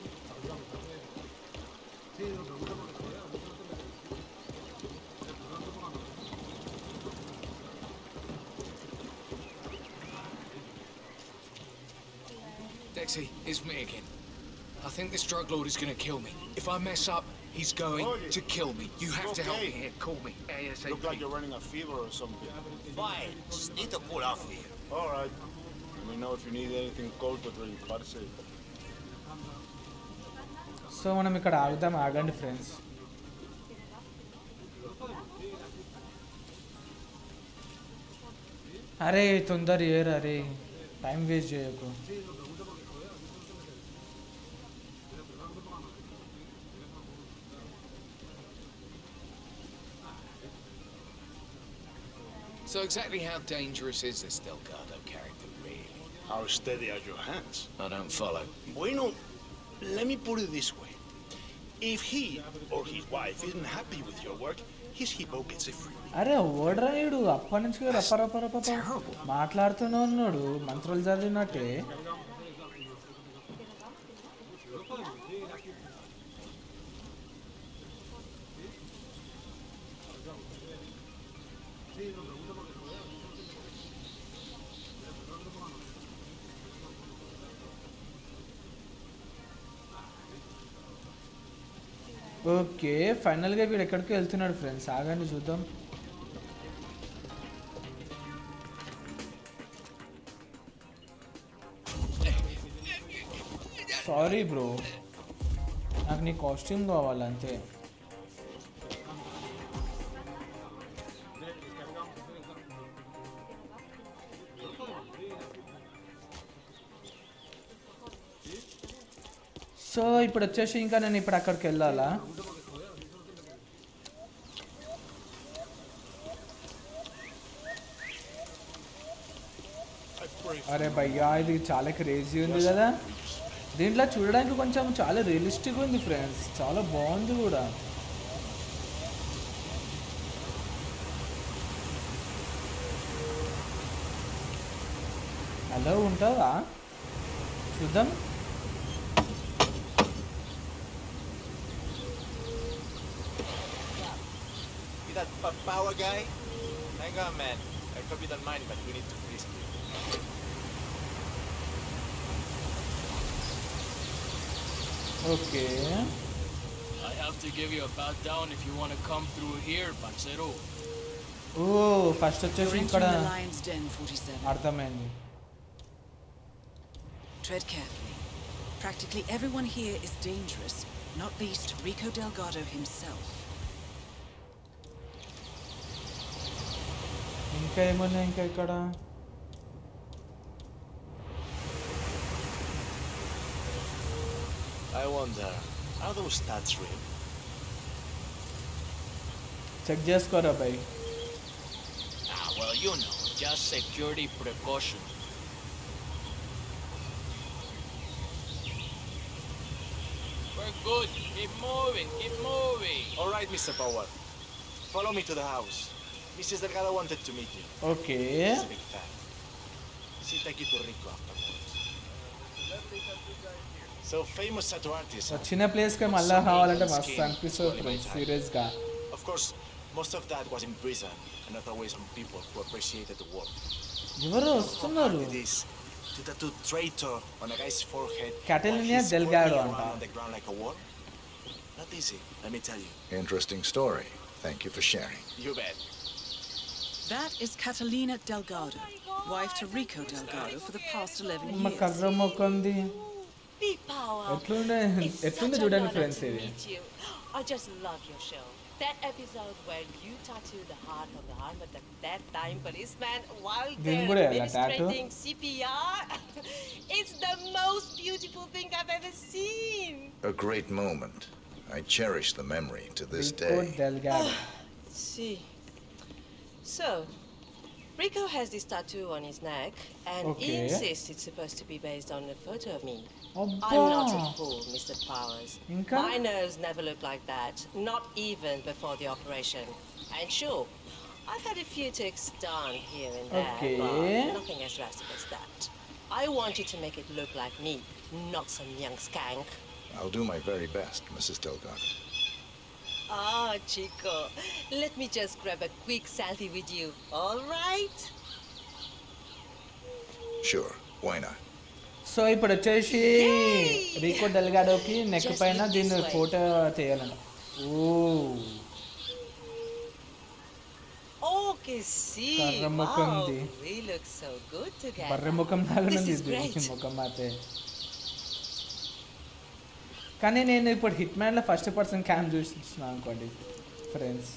Dexy, it's me again. I think this drug lord is gonna kill me. If I mess up, he's going to kill me. You have to help me here. Call me ASAP. Look like you're running a fever or something. Fine, just need to cool off here. All right. Let me know if you need anything cold to drink. Parce. So మనం ఇక్కడ ఆగుదాం, ఆగండి friends. అరే తొందర ఏరు, అరే time waste చేయకు. So exactly how dangerous is this Delgado character, really? How steady are your hands? I don't follow. Bueno, let me put it this way. If he or his wife isn't happy with your work, his hippo gets a free. అరే ఓడరాయుడు అప్పటి నుంచి రప్ప మాట్లాడుతూనే ఉన్నాడు మంత్రులు చదివినట్టే. Okay ఫైనల్గా వీడు ఎక్కడికి వెళ్తున్నాడు ఫ్రెండ్స్, ఆగండి చూద్దాం. సారీ బ్రో, నాకు నీ కాస్ట్యూమ్ కావాలంతే. సో ఇప్పుడు వచ్చేసి ఇంకా నేను ఇప్పుడు అక్కడికి వెళ్ళాలా? అరే భయ్యా ఇది చాలా క్రేజీ ఉంది కదా, దీంట్లో చూడడానికి కొంచెం చాలా రియలిస్టిక్ ఉంది ఫ్రెండ్స్, చాలా బాగుంది కూడా. అలా ఉంటుందా చూద్దాం. That power guy? Hang on, man. I hope you don't mind, but we need to frisk you. Okay. I have to give you a pat down if you want to come through here, Pansero. Oh, first వచ్చేసి ఇక్కడ the lion's den, 47. అర్థమైంది. Tread carefully. Practically everyone here is dangerous, not least Rico Delgado himself. ఇంకా ఏమన్నా ఇంకా ఇక్కడ I wonder, are those stats real? Check చేసుకోరా భయ్. Well, you know, just security precaution. We're good. Keep moving, keep moving. All right, Mr. Power. Follow me to the house. Mrs. Delgado wanted to meet you. Okay She's a big fan. She'll take you to Rico afterwards. So famous tattoo artist. చిన్న ప్లేస్కి మళ్ళీ కావాలంటే మస్తు అనిపిస్తుంది friends సీరియస్గా. Of course, most of that was in prison and not always on people who appreciated the work. ఎవరు వస్తున్నారు? It is to tattoo traitor on a guy's forehead. Catalina while he's Delgado rolling anta. around on the ground like a wall. Not easy, let me tell you. Interesting story. Thank you for sharing. You bet. That is Catalina Delgado, wife to Rico Delgado for the past 11 అమ్మ years. కర్ర మొక్కంది. Big power. ఎట్లుండే It's ఎట్లుంది such an చూడండి honor friends to ఇది. meet you. I just love your show. That episode where you tattooed the heart of the arm of the dead time policeman while Din they're kuda ela tattoo? administrating CPR. It's the most beautiful thing I've ever seen. A great moment. I cherish the memory to this Rico day. Delgado. See. So, Rico has this tattoo on his neck, and he Okay. insists it's supposed to be based on a photo of me. అబ్బా. I'm not a fool, Mr. Powers. ఇంకా? My nose never looked like that, not even before the operation. And sure, I've had a few ticks done here and there, Okay. but nothing as drastic as that. I want you to make it look like me, not some young skank. I'll do my very best, Mrs. Delgado. Ah, Chico, let me just grab a quick selfie with you, all right? Sure, why not? So ఇప్పుడు వచ్చేసి Rico డెల్గాడోకి neck పైన దీన్ని photo చేయాలంట. ఓ Okay, see. కర్ర ముఖం Wow, ఉంది. we look so good together. బర్రె ముఖం లాగా This ఉంది is ఇది great. ముఖం అయితే. కానీ నేను ఇప్పుడు హిట్ మ్యాన్లో ఫస్ట్ పర్సన్ క్యామ్ చూసిన అనుకోండి ఫ్రెండ్స్.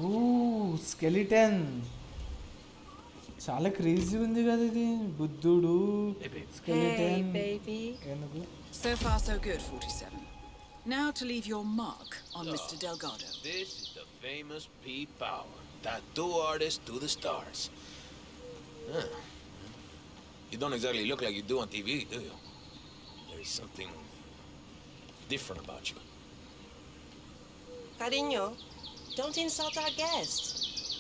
ఊ స్కెలిటన్ చాలా క్రేజీ ఉంది కదా ఇది. బుద్ధుడు స్కెలిటన్ Hey, baby. ఏనుగు. So far, so good, 47. Now to leave your mark on Mr. Delgado. This is the famous P. Power, tattoo artist to the stars. Huh. You don't exactly look like you do on TV, do you? There's something different about you. Cariño, don't insult our guest.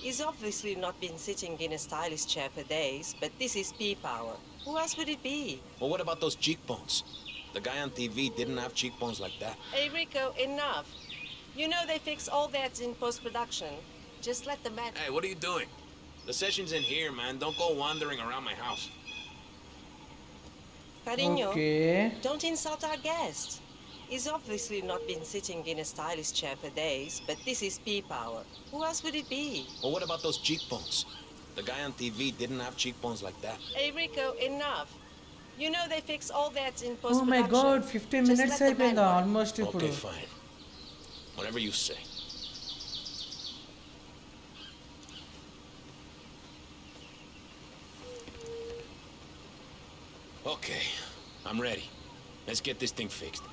He's obviously not been sitting in a stylish chair for days, but this is P-Power. Who else would it be? Well, what about those cheekbones? The guy on TV didn't have cheekbones like that. Hey, Rico, enough. You know they fix all that in post-production. Just let the man... Hey, what are you doing? The session's in here, man. Don't go wandering around my house. Cariño, Okay. don't insult our guest. He's obviously not been sitting in a stylish chair for days, but this is P-Power. Who else would it be? Well, what about those cheekbones? The guy on TV didn't have cheekbones like that. Hey, Rico, enough. You know they fix all that in Oh post-production. my god, 15 Just minutes let the man అయిపోయిందా work. Almost ఇప్పుడు. Okay, fine. Whatever you say. Okay, I'm ready. Let's get this thing fixed.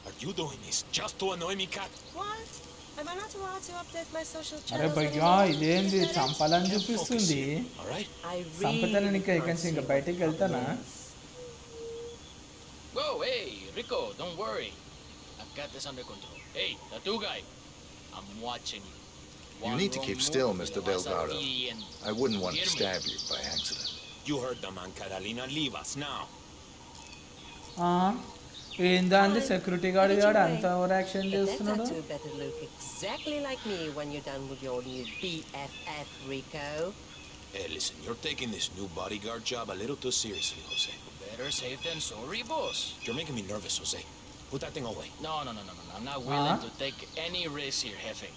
Are you doing this just to annoy me, cat? What? Am I not allowed to update my social అరే channels భయ్యా anymore? ఇదేంది Is that it? చంపాలని చూపిస్తుంది. All right? I చంపుతాను really ఇంకా ఇక్కడి నుంచి can't ఇంకా see బయటికి what వెళ్తానా? problem is. Whoa, hey, Rico, don't worry. I've got this under control. Hey, tattoo guy, I'm watching you. You need to keep still, Mr. Delgado. I wouldn't want to stab you by accident. You heard the man, Catalina. Leave us now. ఏందా అంది security guard Put it గాడు away. అంత over action But that చేస్తున్నాడు. tattoo better look exactly like me when you're done with your new BFF, Rico. Hey, listen, you're taking this new bodyguard job a little too seriously, Jose. Better safe than sorry, boss. You're making me nervous, Jose. Put that thing away. No. I'm not willing to take any risk here, Jefe.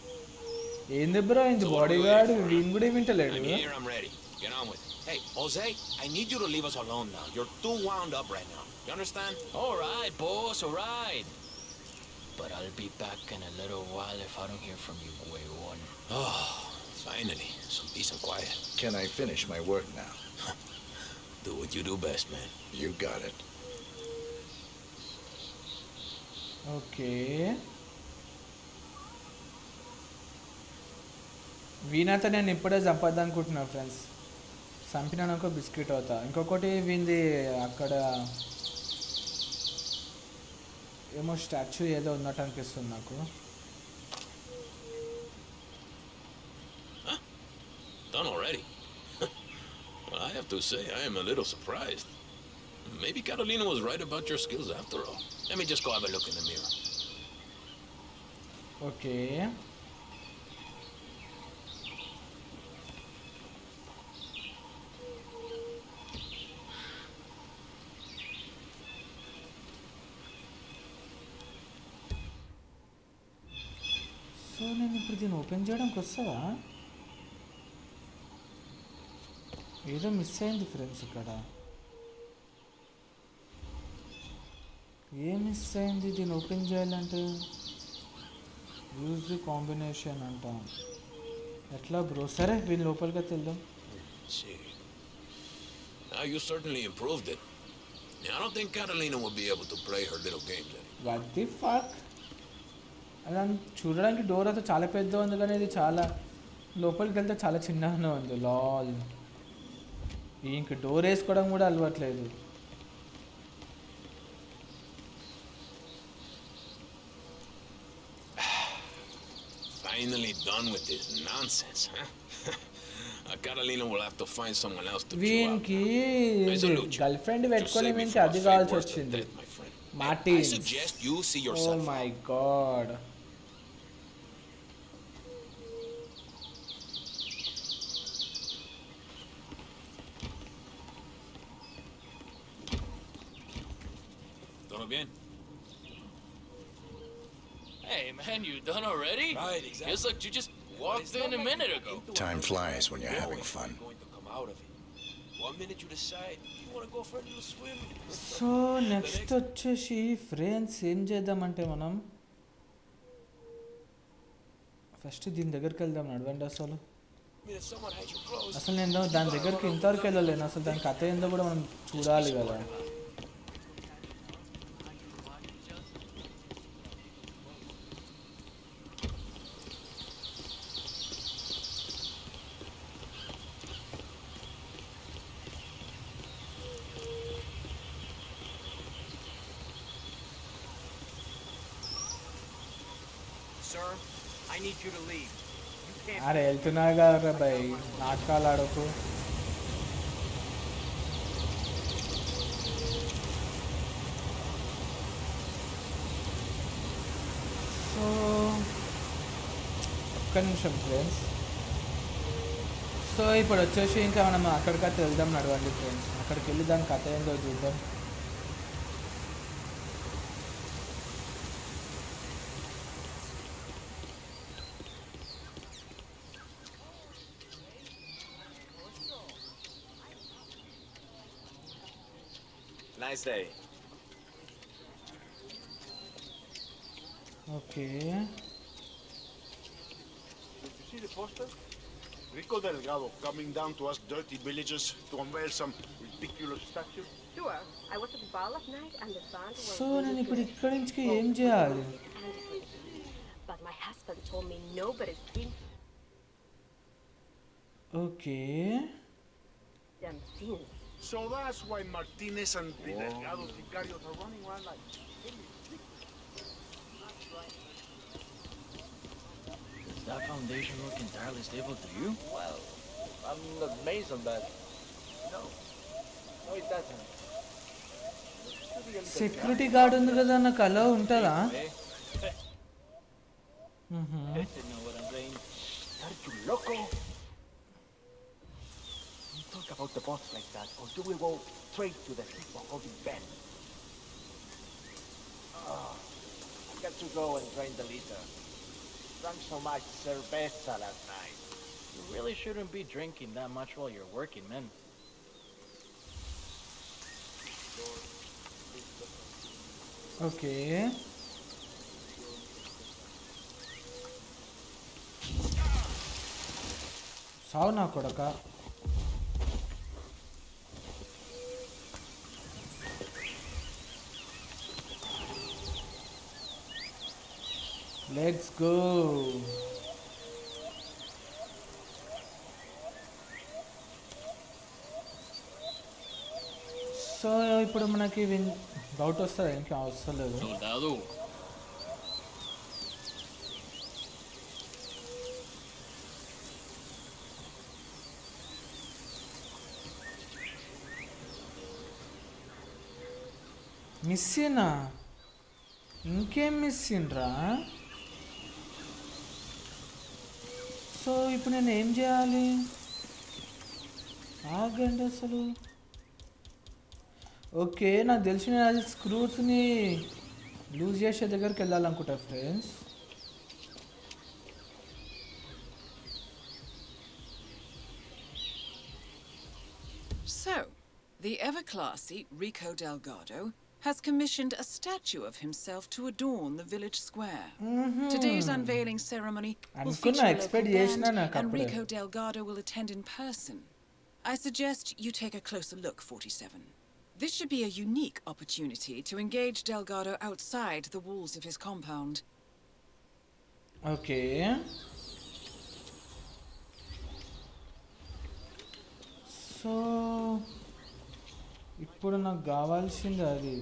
ఏంది bro ఇంత body guard Wien కూడా వింటలేడు. I'm here, I'm ready. Get on with it. Hey, Jose, I need you to leave us alone now. You're too wound up right now. You understand? All right, boss, all right. But I'll be back in a little while if I don't hear from you, Way One. Oh, finally. Some peace and quiet. Can I finish my work now? Do what you do best, man. You got it. Okay వీణతో నేను ఇప్పుడే చంపద్దాం అనుకుంటున్నా friends. చంపినానుకో biscuit అవుతా. ఇంకొకటి వీంది అక్కడ ఏమో statue ఏదో ఉన్నట్టు అనిపిస్తుంది నాకు. Done already? Well, I have to say, I am a little surprised. Maybe Catalina was right about your skills after all. Let me just go have a look in the mirror. Okay so నేను ఇప్పుడు దీన్ని open చేయడానికి వస్తావా? ఏదో miss అయింది friends ఇక్కడ. ఏం miss అయింది దీన్ని ఓపెన్ చేయాలంటే? యూజ్ ది కాంబినేషన్ అంట. ఎట్లా బ్రో? సరే వీళ్ళ లోపలికి వెళ్దాం. See. Now you certainly improved it. I don't think Catalina will be able to play her little games anymore. What the fuck? అలా చూడడానికి డోర్ అయితే చాలా పెద్ద ఉంది కానీ ఇది చాలా లోపలికి వెళ్తే చాలా చిన్నగానే ఉంది. లాల్ ఇంక డోర్ వేసుకోవడం కూడా అలవాట్లేదు. Finally done with this nonsense, huh? Catalina will have to find someone else to chew out. వీనికి గర్ల్ ఫ్రెండ్ పెట్టుకొని You saved me వీనికి from a అది fate కావాల్సి worse than వచ్చింది. death, my friend. I Martin. suggest you see oh yourself my out. God. ¿Todo bien? Hey, man, you done already? Right, exactly. Feels like you just walked in a minute ago. Time flies when you're having fun. Going to come out of it. 1 minute you decide you want to go for a little swim. So next వచ్చేసి friends ఏం చేద్దామంటే మనం first దీని దగ్గరికి వెళ్దాం. నడవండి. అసలు నేను దాని దగ్గరికి ఇంతవరకు వెళ్ళలేను. అసలు దాని కథ ఏందో కూడా మనం చూడాలి కదా. sir. I need you to leave. You can't. అరే వెళ్తున్నా కదా భయ్, నాటకాలు ఆడకు. సో ఒక్క నిమిషం ఫ్రెండ్స్. సో ఇప్పుడు వచ్చేసి ఇంకా మనం అక్కడికైతే వెళ్దాం నడవండి ఫ్రెండ్స్. అక్కడికి వెళ్ళి దాని కథ ఏందో చూద్దాం. Nice day. Okay, Did you see the poster? Rico Delgado coming down to us dirty villagers to unveil some ridiculous statue? Sure. I was at the ball last night and the band was so really నేను ఇప్పుడు good. ఇక్కడి నుంచి ఏం చేయాలి? But my husband told me nobody's been okay, them since. So that's why Martinez and the Delgado sicarios are running around like... Does that foundation look entirely stable to you? Well, I'm not Mason, but no, it doesn't. Security guard ఉంది కదా, నాకు అలా ఉంటుందా? You know what I'm saying? Are you loco? Don't talk about the boss like that, or you will go straight to the sleep of holding Ben. I got to go and drain the litter. Drank so much cerveza last night. You really shouldn't be drinking that much while you're working, man. Okay, సావు నా కొడక. Let's go. So ఇప్పుడు మనకి doubt వస్తుంది, ఇంకా అవసరం లేదు. Soldado. మిస్సినా? ఇంకేం మిస్సిండ్రా? సో ఇప్పుడు నేను ఏం చేయాలి? ఆగండి అసలు. ఓకే, నాకు తెలిసిన అది స్క్రూస్ని లూజ్ చేసే దగ్గరికి వెళ్ళాలనుకుంటా friends. So, the ever-classy Rico Delgado has commissioned a statue of himself to adorn the village square. Today's unveiling ceremony will feature a local band, and Rico Delgado will attend in person. I suggest you take a closer look, 47. This should be a unique opportunity to engage Delgado outside the walls of his compound. Okay. So, ఇప్పుడు నాకు కావాల్సింది అది.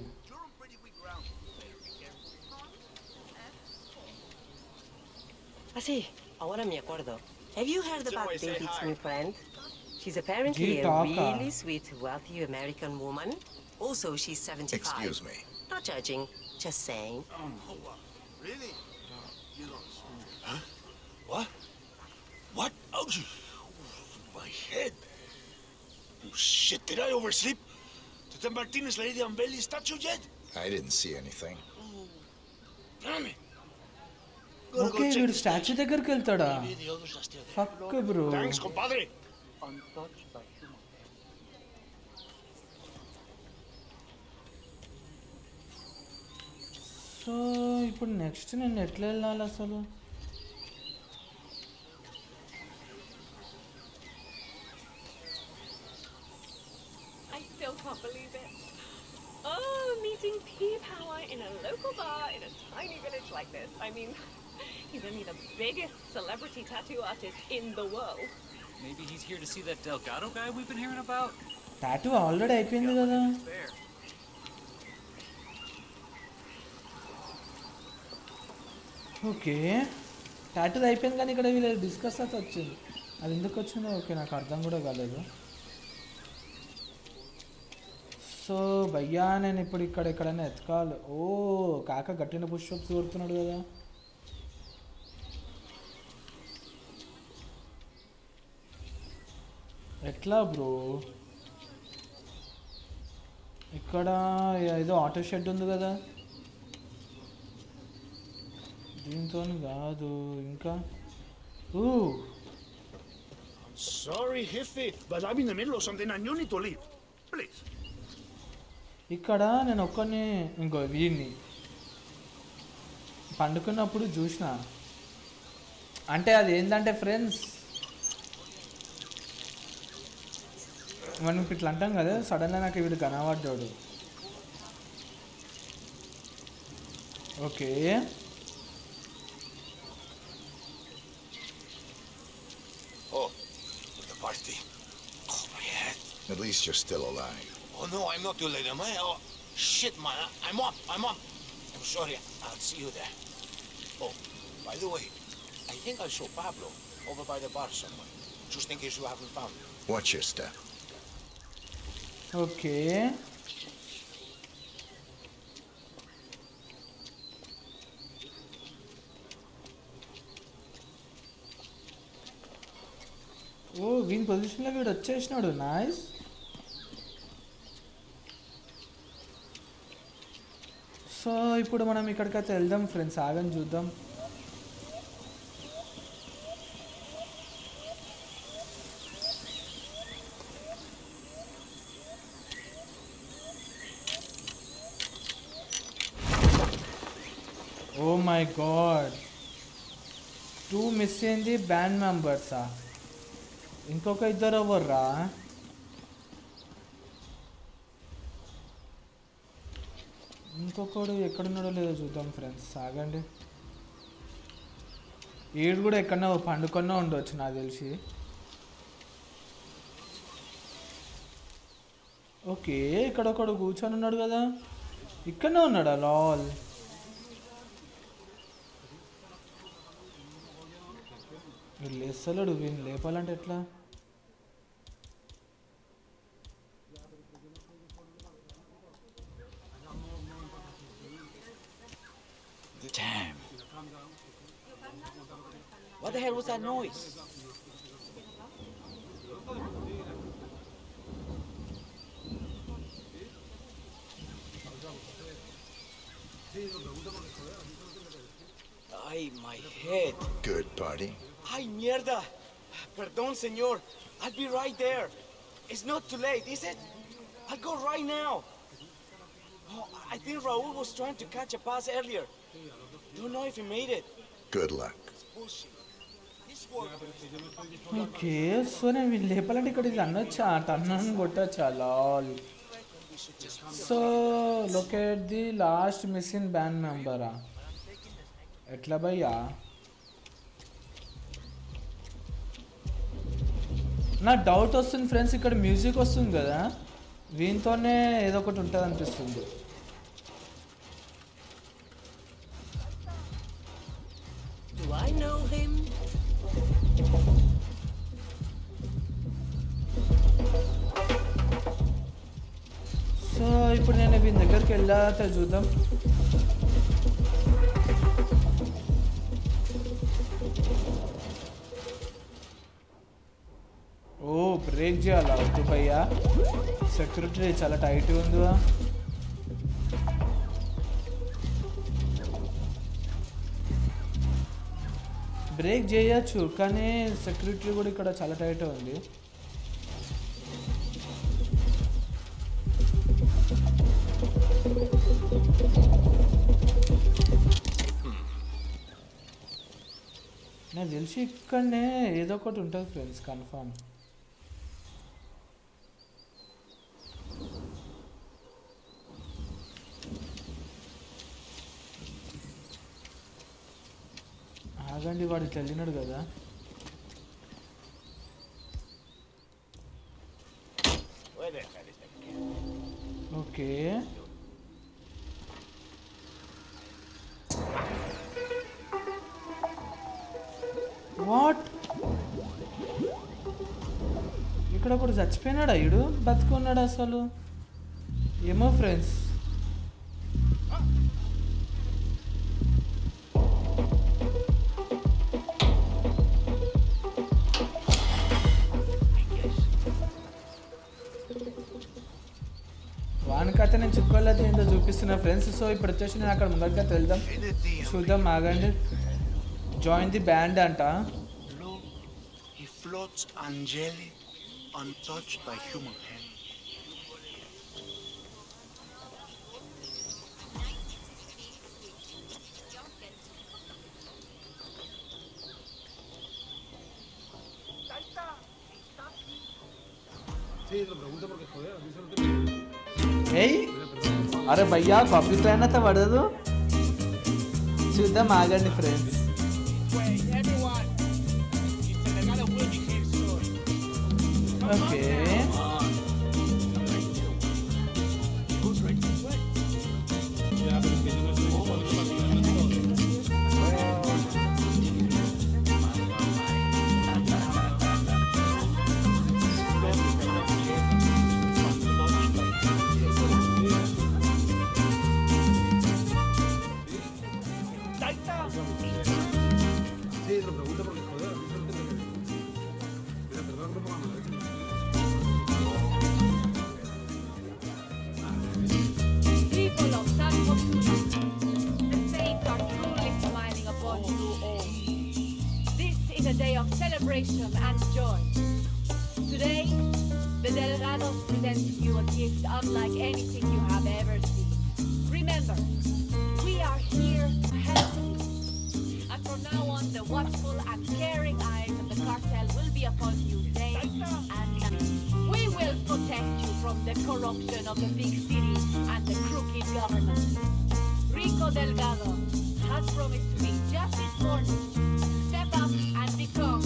Así, ahora me acuerdo. Have you heard about David's new friend? She's apparently a really sweet, wealthy American woman. Also, she's 75. Excuse me. Not judging, just saying. Really? You don't... Huh? What? What? Ouch! My head. Oh, shit, did I oversleep? Did the Martinez lady unveil his statue yet? I didn't see anything. Damn it. Okay, వీడు statue దగ్గరికి వెళ్తాడా? Fuck bro. Thanks, compadre. Untouched by human. So ఇప్పుడు next నేను ఎట్లా వెళ్ళాలి అసలు? I still can't believe it. Oh, meeting P-Power in a local bar in a tiny village like this. I mean, he's only the biggest celebrity tattoo artist in the world. Maybe he's here to see that Delgado guy we've been hearing about? Tattoo already అయిపోయింది కదా. Okay, టాటూది అయిపోయింది కానీ ఇక్కడ వీళ్ళు discuss అయితే వచ్చింది. అది ఎందుకు వచ్చిందో ఓకే నాకు అర్థం కూడా కాలేదు. సో భయ్యా నేను ఇప్పుడు ఇక్కడ ఎక్కడైనా ఎతకాలి. ఓ కాక గట్టిన పుష్పప్స్ కొడుతున్నాడు కదా. ఎట్లా బ్రో? ఇక్కడ ఏదో ఆటో షెడ్ ఉంది కదా, దీంతో కాదు ఇంకా. Sorry, Jefe, but I'm in the middle of something and you need to leave. Please. ఇక్కడ నేను ఒక్కడిని ఇంకో వీడిని పండుకున్నప్పుడు చూసిన. అంటే అది ఏంటంటే ఫ్రెండ్స్, మనం ఇట్లా అంటాం కదా, సడన్గా నాకు వీడు కనబడ్డాడు. Okay The party. Oh, my head. At least you're still alive. Oh, no, I'm not too late, am I? Oh, shit, man. I'm up. I'm sorry. I'll see you there. Oh, by the way, I think I saw Pablo over by the bar somewhere. Just in case you haven't found him. Watch your step. Okay oh వీని పొజిషన్లో వీడు వచ్చేసినాడు. Nice. So ఇప్పుడు మనం ఇక్కడికైతే వెళ్దాం friends. ఆగని చూద్దాం. ఓ my God, 2 miss అయింది బ్యాండ్ మెంబర్సా? ఇంకొక ఇద్దరు ఎవర్రా? ఇంకొకడు ఎక్కడున్నాడో లేదో చూద్దాం ఫ్రెండ్స్. ఆగండి. ఈడు కూడా ఎక్కడన్నా పండుకొన్నా ఉండవచ్చు నాకు తెలిసి. ఓకే ఇక్కడ ఒకడు కూర్చొని ఉన్నాడు కదా, ఇక్కడనే ఉన్నాడా? లాల్. వీళ్ళు లేస్తలేడు. వీళ్ళు లేపాలంటే ఎట్లా? Damn. What the hell was that noise? Ay, my head. Good party. Ay, mierda. Perdón, señor. I'll be right there. It's not too late, is it? I'll go right now. Oh, I think Raul was trying to catch a pass earlier. Don't know if he made it. Good luck. Okay so నేను వీళ్ళు లేపాలంటే ఇక్కడ ఇది అనొచ్చా? టన్నని కొట్టచ్చా? Lol. So locate the last missing band మెంబరా? ఎట్లా భయ్యా? నా డౌట్ వస్తుంది ఫ్రెండ్స్, ఇక్కడ మ్యూజిక్ వస్తుంది కదా, వీనితోనే ఏదో ఒకటి ఉంటుంది అనిపిస్తుంది. Do I know him? So ఇప్పుడు నేను వీని దగ్గరికి వెళ్ళాక చూద్దాం. ఓ బ్రేక్ చేయాలా? వద్దు భయ్యా, సెక్యూరిటీ చాలా టైట్ ఉందా. బ్రేక్ చేయొచ్చు కానీ సెక్యూరిటీ కూడా ఇక్కడ చాలా టైట్ ఉంది. నాకు తెలిసి ఇక్కడనే ఏదో ఒకటి ఉంటుంది ఫ్రెండ్స్ కన్ఫర్మ్. ఆగండి, వాడు ఇట్లా వెళ్ళినాడు కదా. ఓకే వాట్ ఇక్కడ ఒకడు చచ్చిపోయినాడా ఈడు బతుకున్నాడు అసలు ఏమో ఫ్రెండ్స్ వానికైతే నేను చుక్కోళ్ళతో ఏంటో చూపిస్తున్నా ఫ్రెండ్స్. సో ఇప్పుడు వచ్చేసి నేను అక్కడ ముందరగా వెళ్దాం చూద్దాం ఆగండి. జాయిన్ ది బ్యాండ్ అంట. He floats angelic, untouched by human hand. ఏయ్ అరే భయ్యా కాపీ ప్లాన్ అయితే పడదు. చూద్దాం ఆగండి friends. Okay People of San Fortuna, the saints are truly smiling upon you all. This is a day of celebration and joy. Today, the Delgados present you a gift unlike anything you have ever seen. Remember, we are here to help you. And from now on, the watchful and caring eyes of the cartel will be upon you day and night. We will protect you from the corruption of the big city and the crooked government. Rico Delgado has promised to me just this morning to step up and become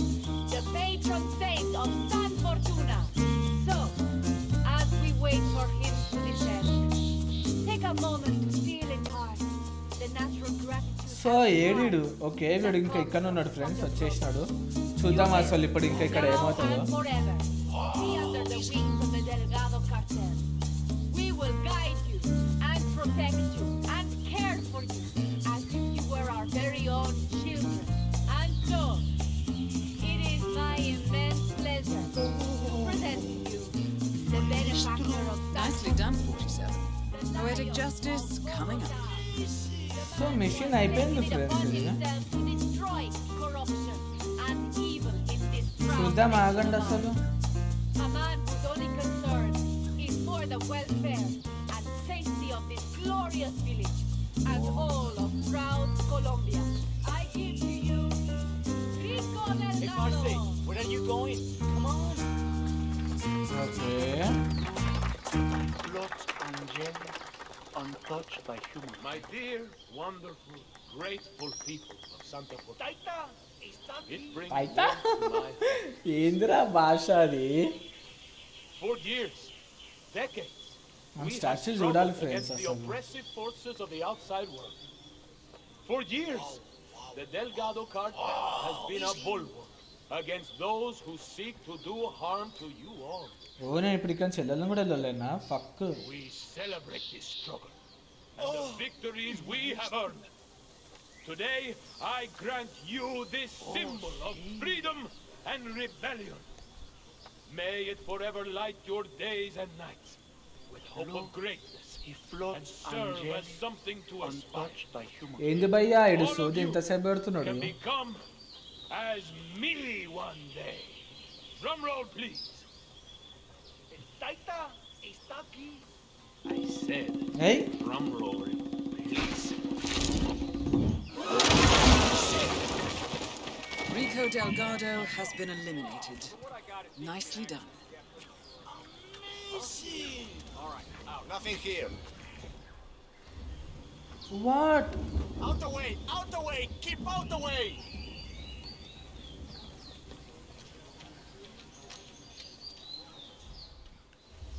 the patron saint of San Fortuna. So, as we wait for him to descend, take a moment to feel in heart the natural gratitude. So ఏడీడు okay వీడు ఇంకా ఇక్కడ ఉన్నాడు friends వచ్చేసినాడు. చూద్దాం అసలు ఇప్పుడు ఇంకా ఇక్కడ ఏమవుతుందో. Forever, be under the wings of the Delgado cartel. We will guide you and protect you and care for you as if you were our very own children. And so, it is my immense pleasure to present to you the benefactor of Nicely done, 47. Poetic justice coming up. So mission అయిపోయింది friends ఇది. to destroy corruption and evil in this చూద్దాం ఆగండి అసలు. A man whose only concern is for the welfare and safety of this glorious village and all of proud Colombia. I give to you Rico Delgado. Hey, Marcy, where are you going? Come on. Okay Floats angelic, untouched by human hand. My dear, wonderful, grateful people of Santa Fortuna. Taita, está It brings Taita? warmth to my heart. ఏందిరా భాష అది. For years, decades, మనం we have statue struggled చూడాలి friends against the అసలు. oppressive forces of the outside world. For years, the Delgado cartel has been a bulwark against those who seek to do harm to you all. ఓ నేను ఇప్పుడు ఇక్కడ చెల్లెలను కూడా వెళ్ళలేనా fuck. We celebrate this struggle and the victories we have earned. Today, I grant you this symbol of freedom and rebellion. May it forever light your days and nights with hope of greatness He and floats serve as angelic, something to aspire. untouched by human ఏంది భయ్యా ఇడు All of సోది you ఇంతసేపు పెడుతున్నాడు. can become as me one day. Drum roll, please. Taita, está aquí. I said, ఏయ్ drum roll, please. Rico Delgado has been eliminated. Nicely done. All right, nothing here. What Out the way! Out the way! Keep out the way!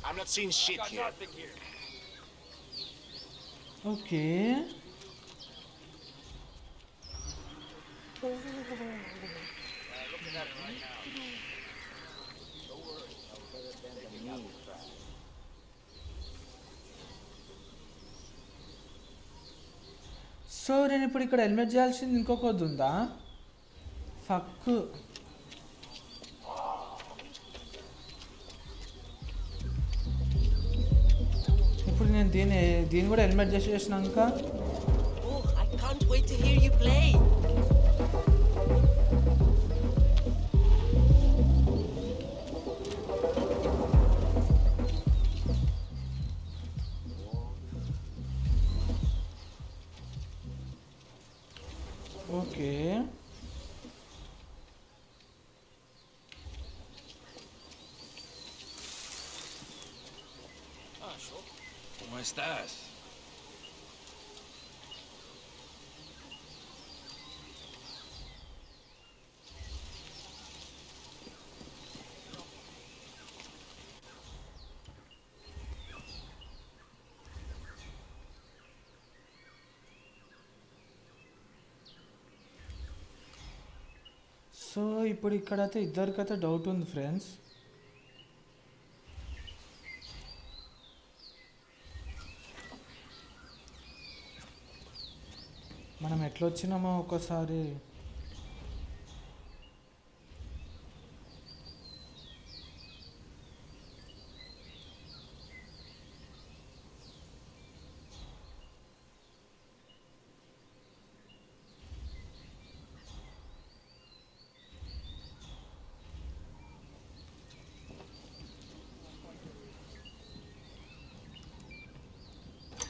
I'm not seeing shit here. Nothing here. Okay looking at right now. Don't worry, I'll better than the knee trap. So నేను ఇప్పుడు ఇక్కడ helmet చేయాల్సింది ఇంకొకటి ఉందా? Fuck. ఇప్పుడు నేను దీన్ని కూడా హెల్మెట్ చేసేసినాక Oh, I can't wait to hear you play. Okay. ¿Cómo estás? So ఇప్పుడు ఇక్కడైతే ఇద్దరికైతే డౌట్ ఉంది ఫ్రెండ్స్. మనం ఎట్లా వచ్చినామో ఒకసారి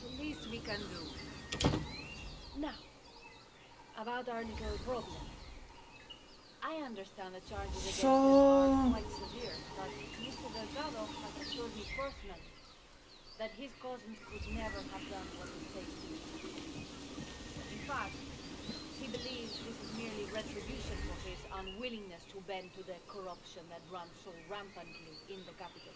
The least we can do. Now, about our little problem. I understand the charges against him are quite severe, but Mr. Delgado has assured me personally that his cousins could never have done what he says to me. In fact, he believes this is merely retribution for his unwillingness to bend to the corruption that runs so rampantly in the capital.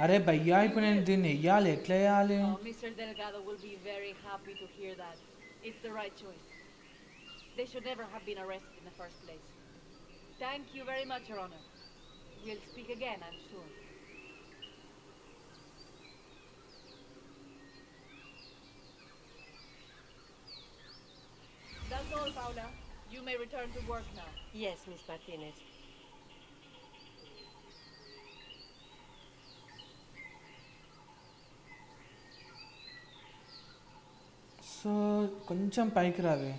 అరే భయ్యా ఇప్పుడు నేను దీన్ని వెయ్యాలి, ఎట్లా వేయాలి? Mr. Delgado will be very happy to hear that. It's the right choice. They should never have been arrested in the first place. Thank you very much, Your Honor. We'll speak again, I'm sure. That's all, Paula. You may return to work now. Yes, Miss Martinez. So కొంచెం పైకి రావే.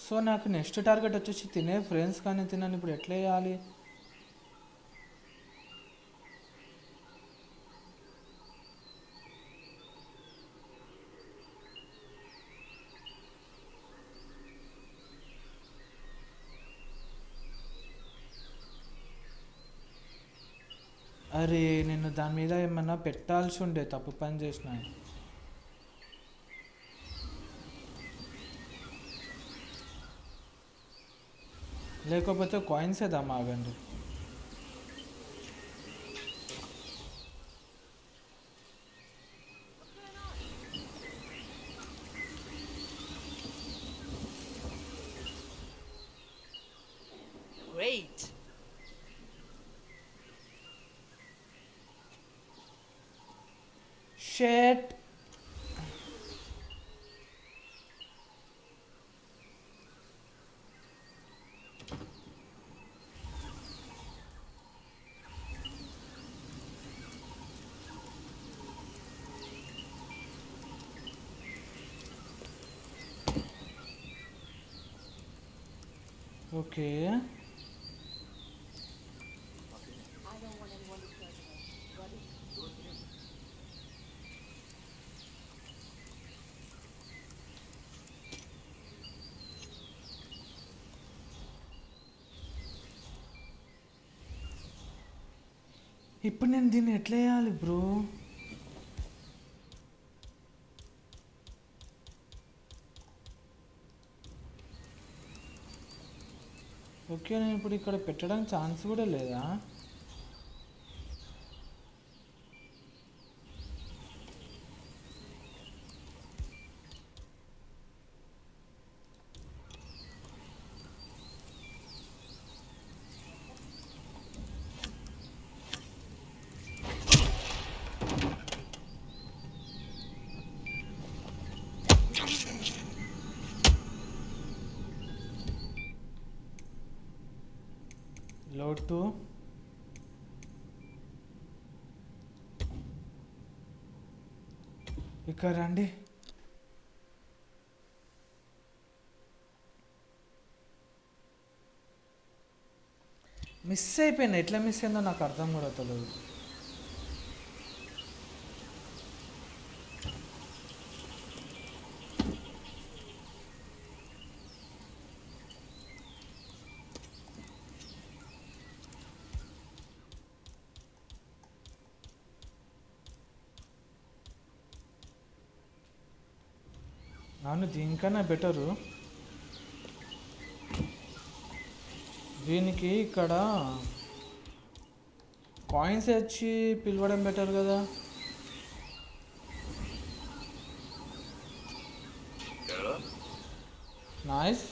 So నాకు next target వచ్చేసి తినే friends కానీ తినని ఇప్పుడు ఎట్లా వేయాలి? అరే నేను దాని మీద ఏమన్నా పెట్టాల్సి ఉండే, తప్పు పని చేసిన. లేకపోతే కాయిన్స్ వేద్దాం, ఆగండి. Great. Shit. Okay. I don't want anyone to hurt her. Got it? ఇప్పుడు నేను దీన్ని ఎట్లా వేయాలి బ్రో? ఓకే, నేను ఇప్పుడు ఇక్కడ పెట్టడానికి ఛాన్స్ కూడా లేదా? టు ఇక్కడ రండి. మిస్ అయిపోయింది. ఎట్లా మిస్ అయిందో నాకు అర్థం కూడా తెలియదు. నన్ను దీనికన్నా బెటరు. దీనికి ఇక్కడ కాయిన్స్ వచ్చి పిలవడం బెటర్ కదా. Nice.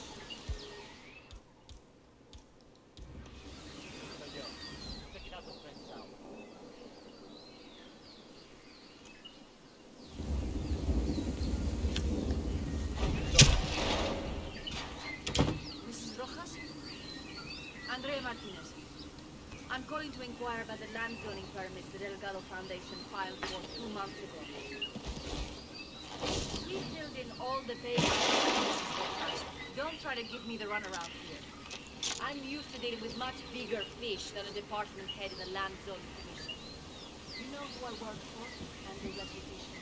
Andrea Martinez. I'm calling to inquire about the land zoning permits the Delgado Foundation filed for 2 months ago. We filled in all the papers. Don't try to give me the runaround here. I'm used to dealing with much bigger fish than a department head in the land zoning commission. You know who I work for and the reputation.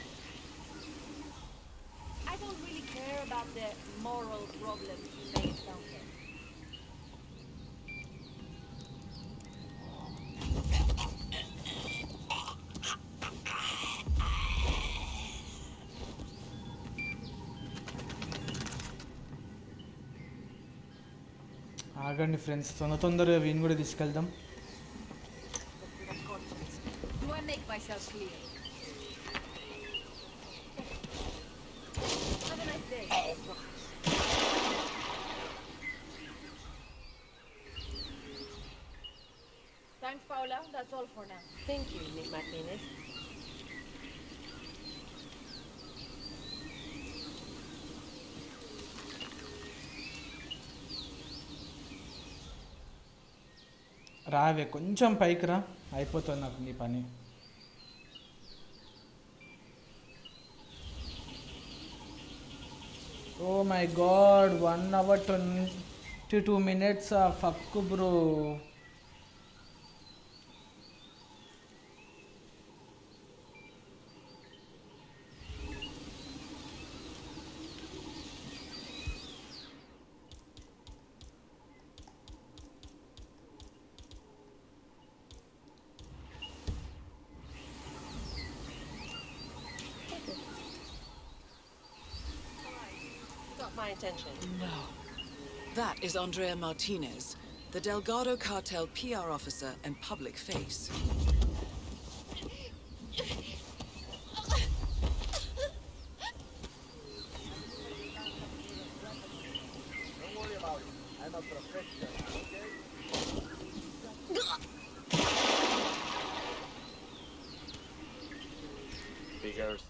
I don't really care about the moral problems you may encounter. ఆగండి friends, తొందరగా వీని కూడా తీసుకెళ్దాం. Do I make myself clear? Have a nice day. Thanks, Paula. That's all for now. Thank you, Miss Martinez. రావే, కొంచెం పైకి రా, అయిపోతుంది నాకు నీ పని. Oh my god, 1 hour 22 minutes. Fuck bro. My attention. No. That is Andrea Martinez, the Delgado cartel PR officer and public face. Don't worry about it. I'm a professional, okay? Figures.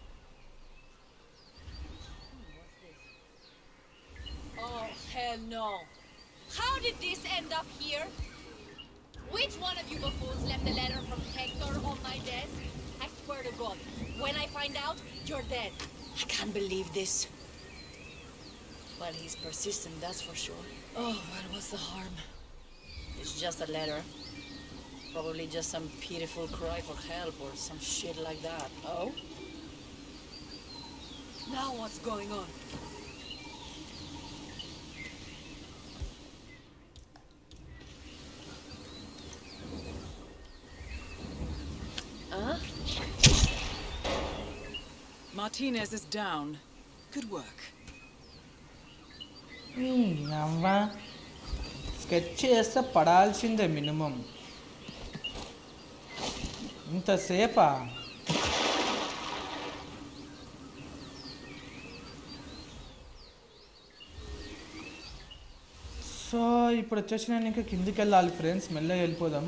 Oh, hell no. How did this end up here? Which one of you buffoons left a letter from Hector on my desk? I swear to God, when I find out, you're dead. I can't believe this. Well, he's persistent, that's for sure. Oh, well, what's the harm? It's just a letter. Probably just some pitiful cry for help or some shit like that. Oh? Now what's going on? Martinez is down. Good work. అవ్వా, sketch చేస్తే పడాల్సిందే minimum. ఇంతసేపా? So ఇప్పుడు వచ్చేసి నేను ఇంకా కిందికి వెళ్ళాలి friends, మెల్లగా వెళ్ళిపోదాం.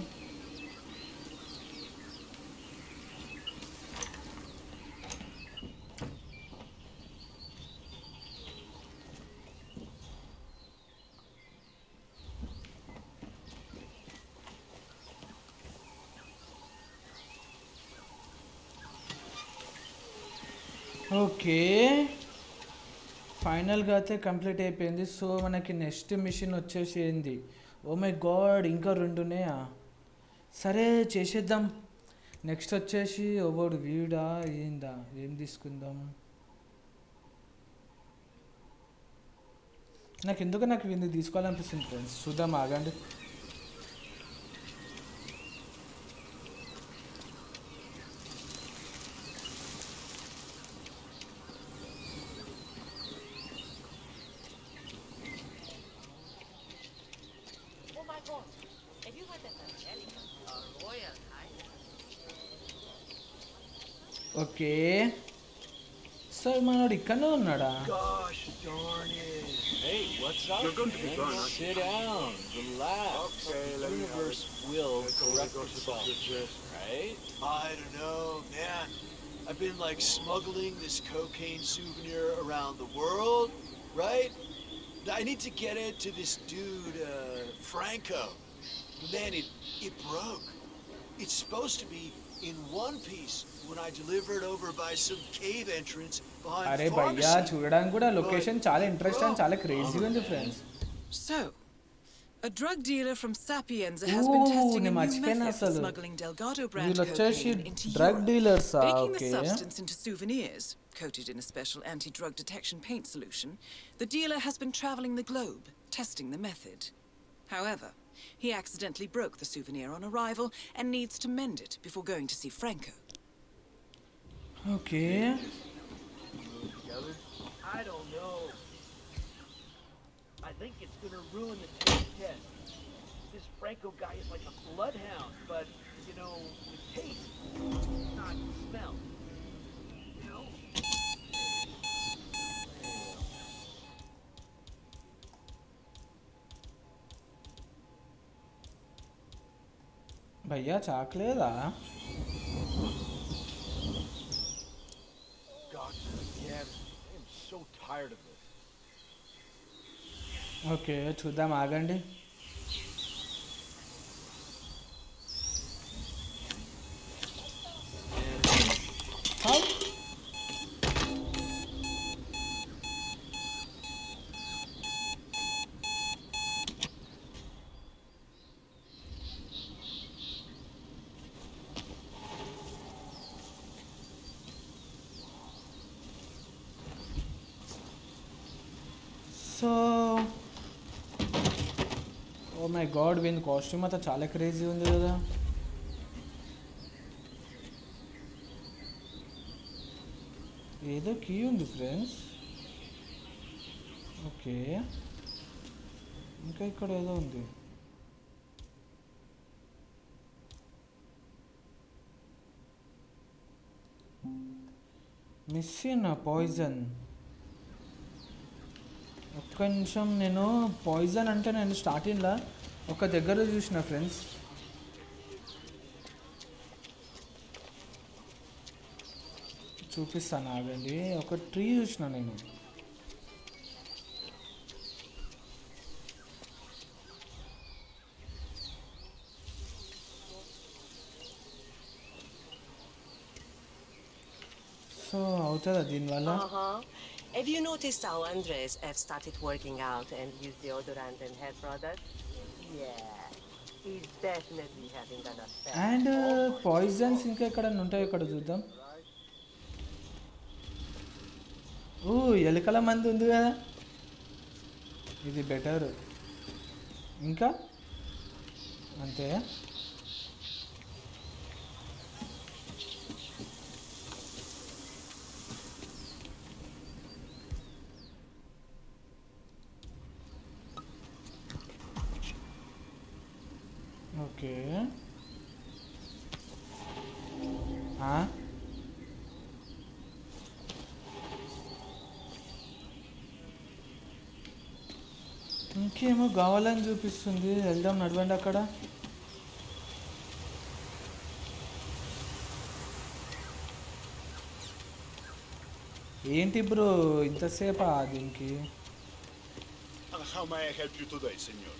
ఓకే, ఫైనల్గా అయితే కంప్లీట్ అయిపోయింది. సో మనకి నెక్స్ట్ మిషన్ వచ్చేసి ఏంది, ఓ మై గాడ్ ఇంకా 2 ఉన్నాయా? సరే చేసేద్దాం. నెక్స్ట్ వచ్చేసి ఓవడు వీడా ఏందా, ఏం తీసుకుందాం? నాకు వీడిని తీసుకోవాలనిపిస్తుంది ఫ్రెండ్స్. చూద్దాం, ఆగండి. Oh my god. Have you heard that Angelica, a royal high? Okay, sir మనోడు ఇక్కడనే ఉన్నాడా? Gosh darn it. Hey, what's up? You're going to be man? gone, aren't you? Sit down, relax. Okay, The let me have universe it. will Okay, correct go to the itself, chest. right? I don't know, man. I've been like smuggling this cocaine souvenir around the world, right? I need to get it to this dude, Franco. But man, it broke. It's supposed to be in one piece when I delivered over by some cave entrance behind అరే the భయ్యా, pharmacy. చూడడానికి కూడా location చాలా interest and చాలా క్రేజీగా ఉంది friends. So, a drug dealer from Sapienza has been testing a నేను new మర్చిపోయినా method for అసలు. smuggling Delgado brand వీళ్ళు వచ్చేసి cocaine into drug Europe. డీలర్సా? Baking the okay, substance into souvenirs, coated in a special anti-drug detection paint solution, the dealer has been traveling the globe, testing the method. However, he accidentally broke the souvenir on arrival and needs to mend it before going to see Franco. Okay. I don't know. I think it's gonna ruin the taste test. This Franco guy is like a bloodhound, but, you know, the taste, not smell. You know? భయ్యా చాక్లేదా? God damn it. I am so tired of this. Okay, చూద్దాం, ఆగండి. How? So oh my god, వీని costume అంతా చాలా crazy ఉంది కదా. ఏదో కీ ఉంది ఫ్రెండ్స్. ఓకే, ఇంకా ఇక్కడ ఏదో ఉంది. మిస్సిన్ పాయిజన్. ఒక్క నిమిషం, నేను పాయిజన్ అంటే నేను స్టార్టింగ్లో ఒక దగ్గర చూసిన ఫ్రెండ్స్. చూపిస్తాను, ఆగండి. ఒక ట్రీ చూసిన నేను. సో అవుతుందా దీనివల్ల? Have you noticed how Andres have started working out and use deodorant and hair products? Yeah, he's definitely having an affair. And poisons ఇంకా ఎక్కడ ఉంటాయో ఇక్కడ చూద్దాం. ఓ, ఎలుకల మంది ఉంది కదా, ఇది బెటర్. ఇంకా అంతే. ఓకే, ఇంకేమో కావాలని చూపిస్తుంది. వెళ్దాం, నడవండి అక్కడ. ఏంటి బ్రో ఇంతసేపా దీనికి? How may I help you today, senor?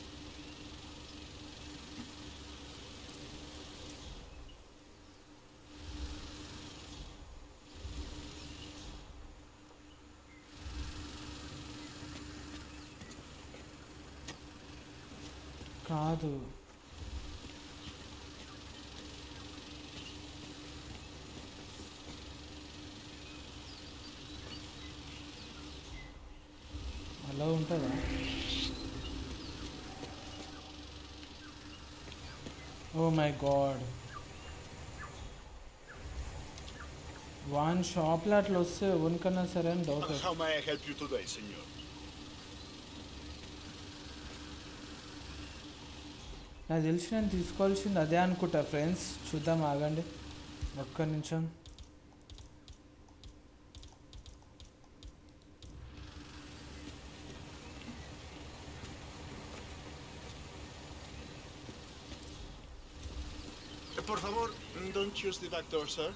కాదు. అలా ఉంటుందా? ఓ మై గాడ్, వన్ షాప్లో అట్లా వస్తే ఎవరికన్నా సరే అని doubt. How may I help you today, senor? నాకు తెలిసి నేను తీసుకోవాల్సింది అదే అనుకుంటా ఫ్రెండ్స్. చూద్దాం, ఆగండి ఒక్క నిమిషం. Por favor, don't use the back door, sir.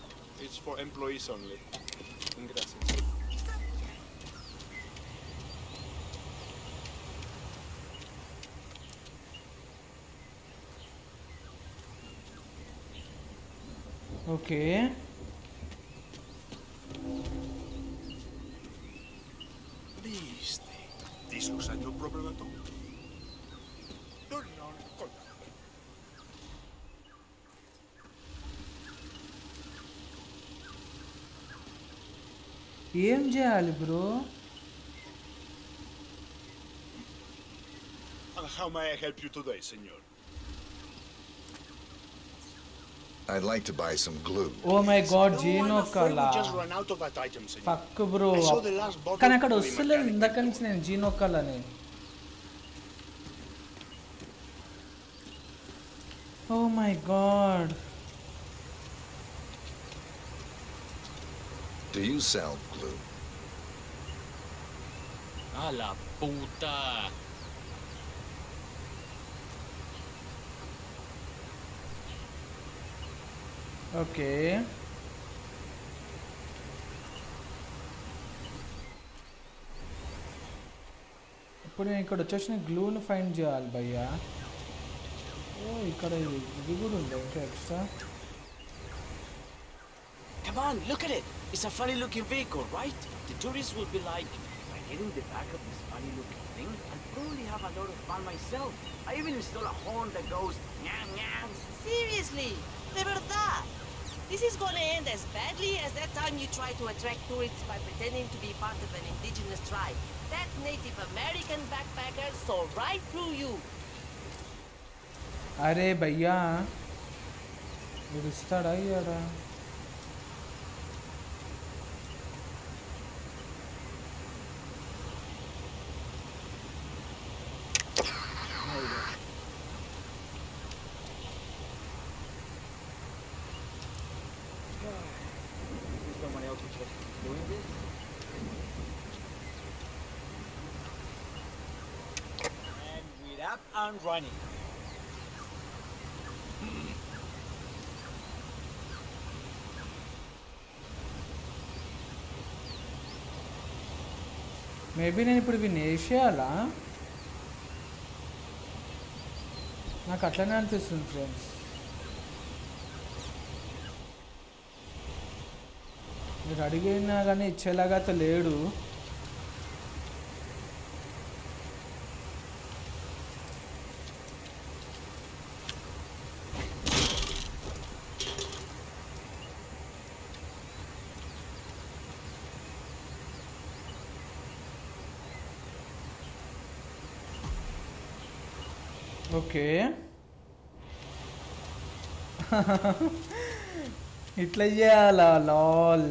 It's for employees only. Gracias. Okay, This looks like no problem at all. No, no, no. ఏం చేయాలి bro? How may I help you today, senor? I'd like to buy some glue. Oh my god, No, I'm జీనో afraid కలా we just ran out of that item, senor. పక్కు bro. I saw the last bottle కానీ అక్కడ to the వస్తలేదు mechanic. ఇందాక నుంచి నేను జీనో కలని. Oh my god. Do you sell glue? A la puta. Okay, ఇప్పుడు నేను ఇక్కడ వచ్చేసిన గ్లూని ఫైండ్ చేయాలి భయ్యా. ఓ ఇక్కడ ఇది కూడా ఉంది ఇంకా extra. Come on, look at it. It's a funny looking vehicle, right? The tourists will be like, by getting the back of this funny looking thing, I'll probably have a lot of fun myself. I even install a horn that goes meow meow. Seriously, de verdad. This is gonna end as badly as that time you tried to attract tourists by pretending to be part of an indigenous tribe. That Native American backpacker saw right through you. అరే భయ్యా, వీడు ఇస్తాడా ఇయ్యాడా? Someone else was just doing this? And we're up and running. Maybe నేను ఇప్పుడు వీడిని వేసేయాలా? నాకు అట్లనే అనిపిస్తుంది ఫ్రెండ్స్. మీరు అడిగినా కానీ ఇచ్చేలాగా అయితే లేడు. ఓకే, ఇట్లా చేయాలా? లాల్.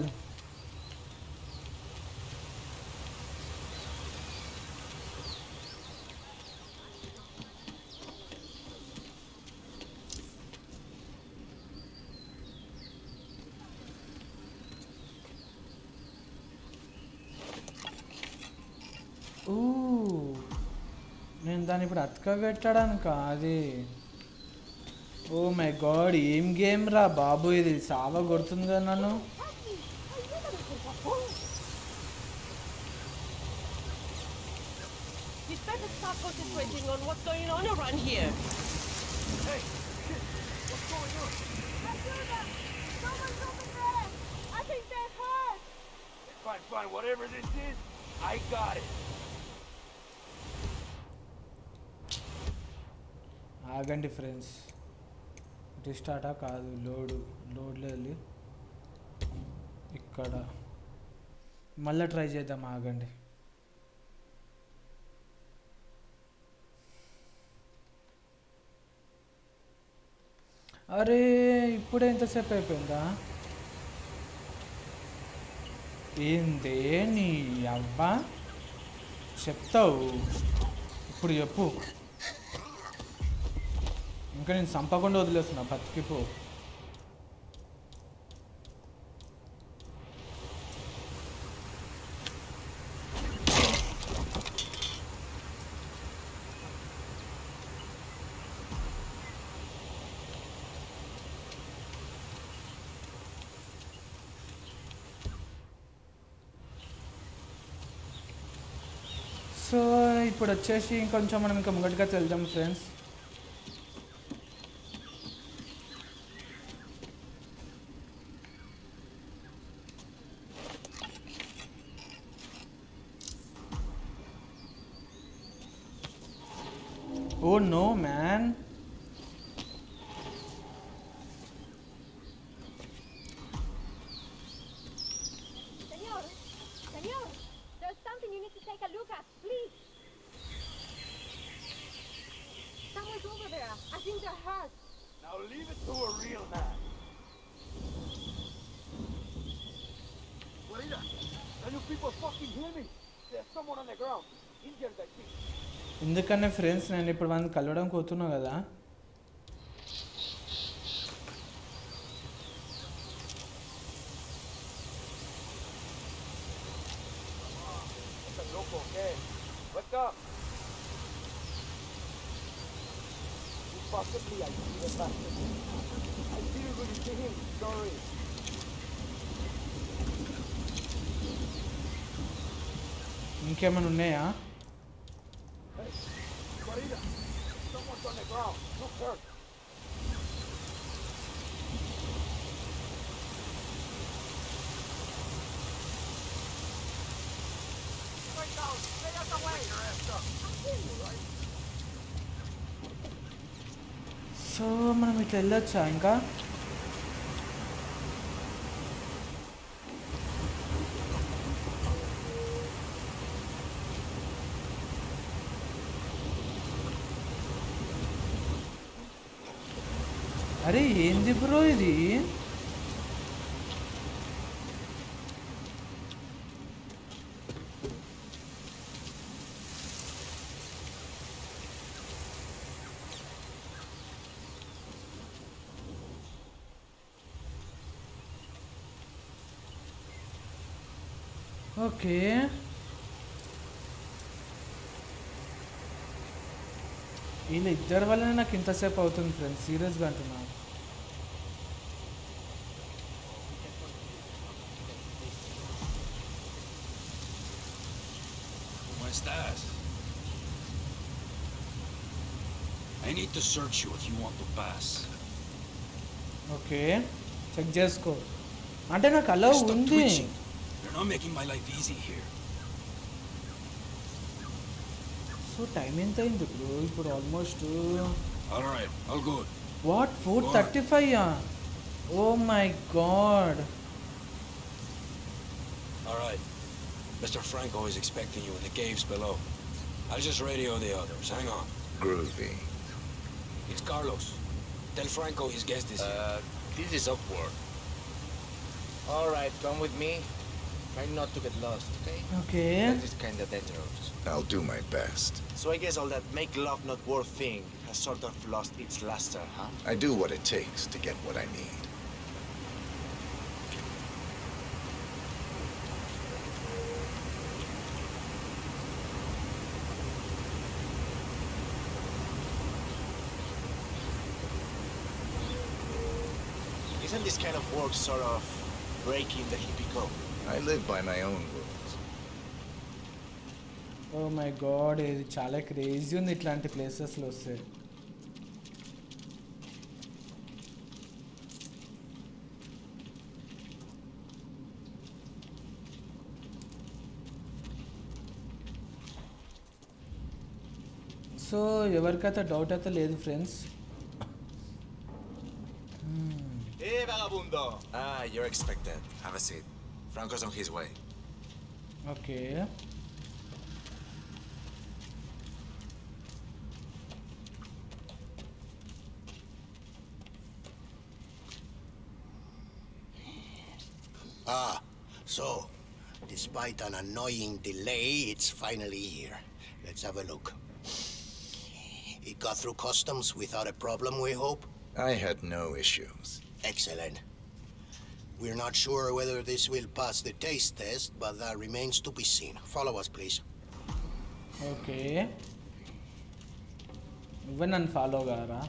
నేను దాన్ని ఇప్పుడు అతక పెట్టడానికి అది. ఓ మై గాడ్, ఏం గేమ్ రా బాబు ఇది, సావా కొడుతుంది కదా నన్ను. You'd better start concentrating on what's going on around here. Hey, what's going on? Someone's over there! I think they're hurt! Fine, whatever this is, I got it. ఆగండి friends, రీస్టార్టా కాదు, లోడ్లో వెళ్ళి ఇక్కడ మళ్ళీ ట్రై చేద్దాం. ఆగండి. అరే ఇప్పుడే ఇంతసేపు అయిపోయిందా? ఏందే నీ అవ్వ చెప్తావు ఇప్పుడు చెప్పు. ఇంకా నేను చంపకుండా వదిలేస్తున్నా, బతికిపో. సో ఇప్పుడు వచ్చేసి ఇంకొంచెం మనం ఇంకా ముంగటిగా వెళ్దాం friends. Oh no man, Senor, there's something you need to take a look at, please. Someone's over there. I think they're hurt. Now leave it to a real man. Juanita, can you people fucking hear me? There's someone on the ground. Injured, I think. ఎందుకనే friends నేను ఇప్పుడు వాళ్ళని కలవడం పోతున్నా కదా. Loco, okay? Wake up. Possibly I see the bastard. I didn't really see him. Sorry. ఇంకేమైనా ఉన్నాయా? Hey, Juanita, someone's on the ground. Look hurt. Stay down. Stay out the way. Your ass up. Right? So మనం ఇట్లా వెళ్ళొచ్చా ఇంకా? అరే ఏంది bro ఇది? Okay, వీళ్ళ ఇద్దరి వల్లనే నాకు ఇంతసేపు అవుతుంది ఫ్రెండ్స్, సీరియస్గా అంటున్నా. ¿Cómo estás? I need to search you if you want to pass. Okay, check చేసుకో. అంటే నాకు అలా Stop ఉంది. twitching. You're not making my life easy here. So time ఎంత అయింది బ్రో ఇప్పుడు? Almost All right, all good. What 4:35? Oh my god. All right. Mr. Franco is expecting you in the caves below. I'll just radio the others. Hang on. Groovy. It's Carlos. Tell Franco his guest is here. This is awkward. All right, come with me. Try not to get lost, okay? Okay. That is kind of dangerous. I'll do my best. So I guess all that make love not worth thing has sort of lost its luster, huh? I do what it takes to get what I need. Isn't this kind of work sort of breaking the hippie code? I live by my own rules. Oh my god, ఇది చాలా crazy ఉంది ఇట్లాంటి ప్లేసెస్లో వస్తే. So ఎవరికైతే doubt అయితే లేదు friends. Hey, vagabundo! Ah, you're expected. Have a seat. Franco's on his way. Okay. So, despite an annoying delay, it's finally here. Let's have a look. It got through customs without a problem, we hope? I had no issues. Excellent. We're not sure whether this will pass the taste test, but that remains to be seen. Follow us, please. Okay. నువ్వే నన్ను follow కారా?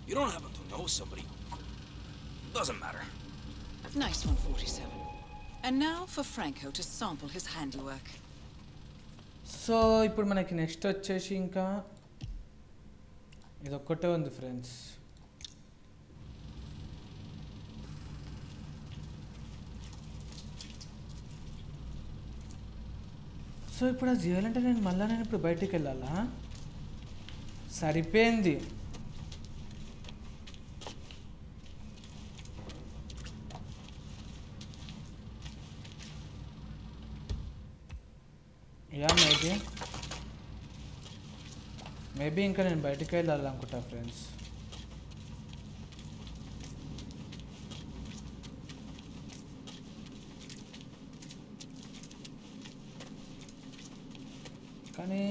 You don't happen to know somebody. Doesn't matter. Nice one, 47. And now for Franco to sample his handiwork. So ఇప్పుడు మనకి next వచ్చేసి ఇంకా ఇదొక్కటే ఉంది friends. So ఇప్పుడు అది చేయాలంటే నేను ఇప్పుడు బయటికి వెళ్ళాలా? సరిపోయింది. యా మేబీ ఇంకా నేను బయటికి వెళ్ళాలనుకుంటా ఫ్రెండ్స్. కానీ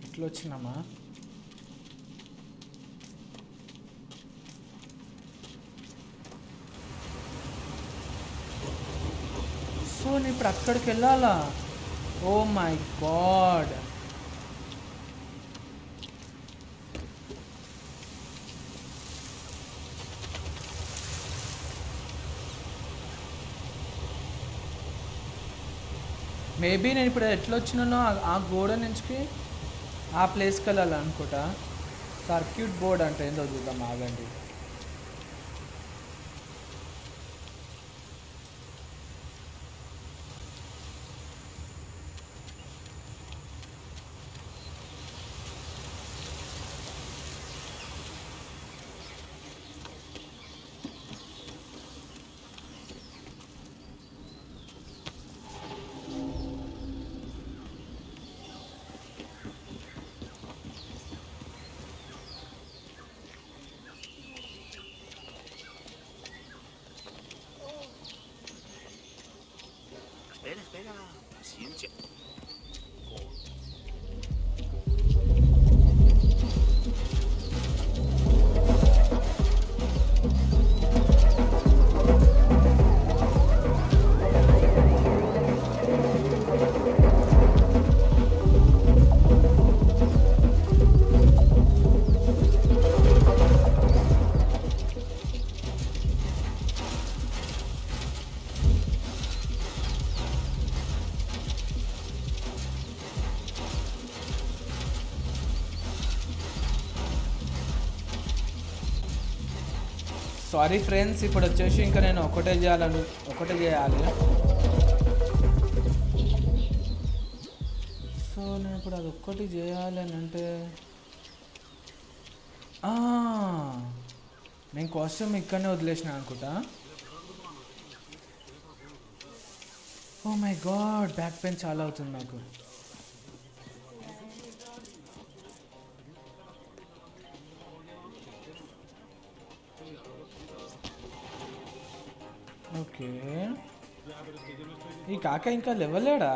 ఇట్లా వచ్చినామా? సో నేను ఇప్పుడు అక్కడికి వెళ్ళాలా? ఓ మై గాడ్. మేబీ నేను ఇప్పుడు ఎట్లా వచ్చినానో ఆ గోడ నుంచి ఆ ప్లేస్కి వెళ్ళాలనుకుంటా. సర్క్యూట్ బోర్డ్ అంటే ఏందో చూద్దాం, ఆగండి. Espera, paciencia. సారీ ఫ్రెండ్స్, ఇప్పుడు వచ్చేసి ఇంకా నేను ఒకటే చేయాలి. సో నేను ఇప్పుడు అది ఒక్కటి చేయాలి అని అంటే నేను కాస్ట్యూమ్ ఇక్కడనే వదిలేసిన అనుకుంటా. Oh my god, back pain చాలా అవుతుంది నాకు. ఓకే, ఈ కాక ఇంకా లేవలేడా?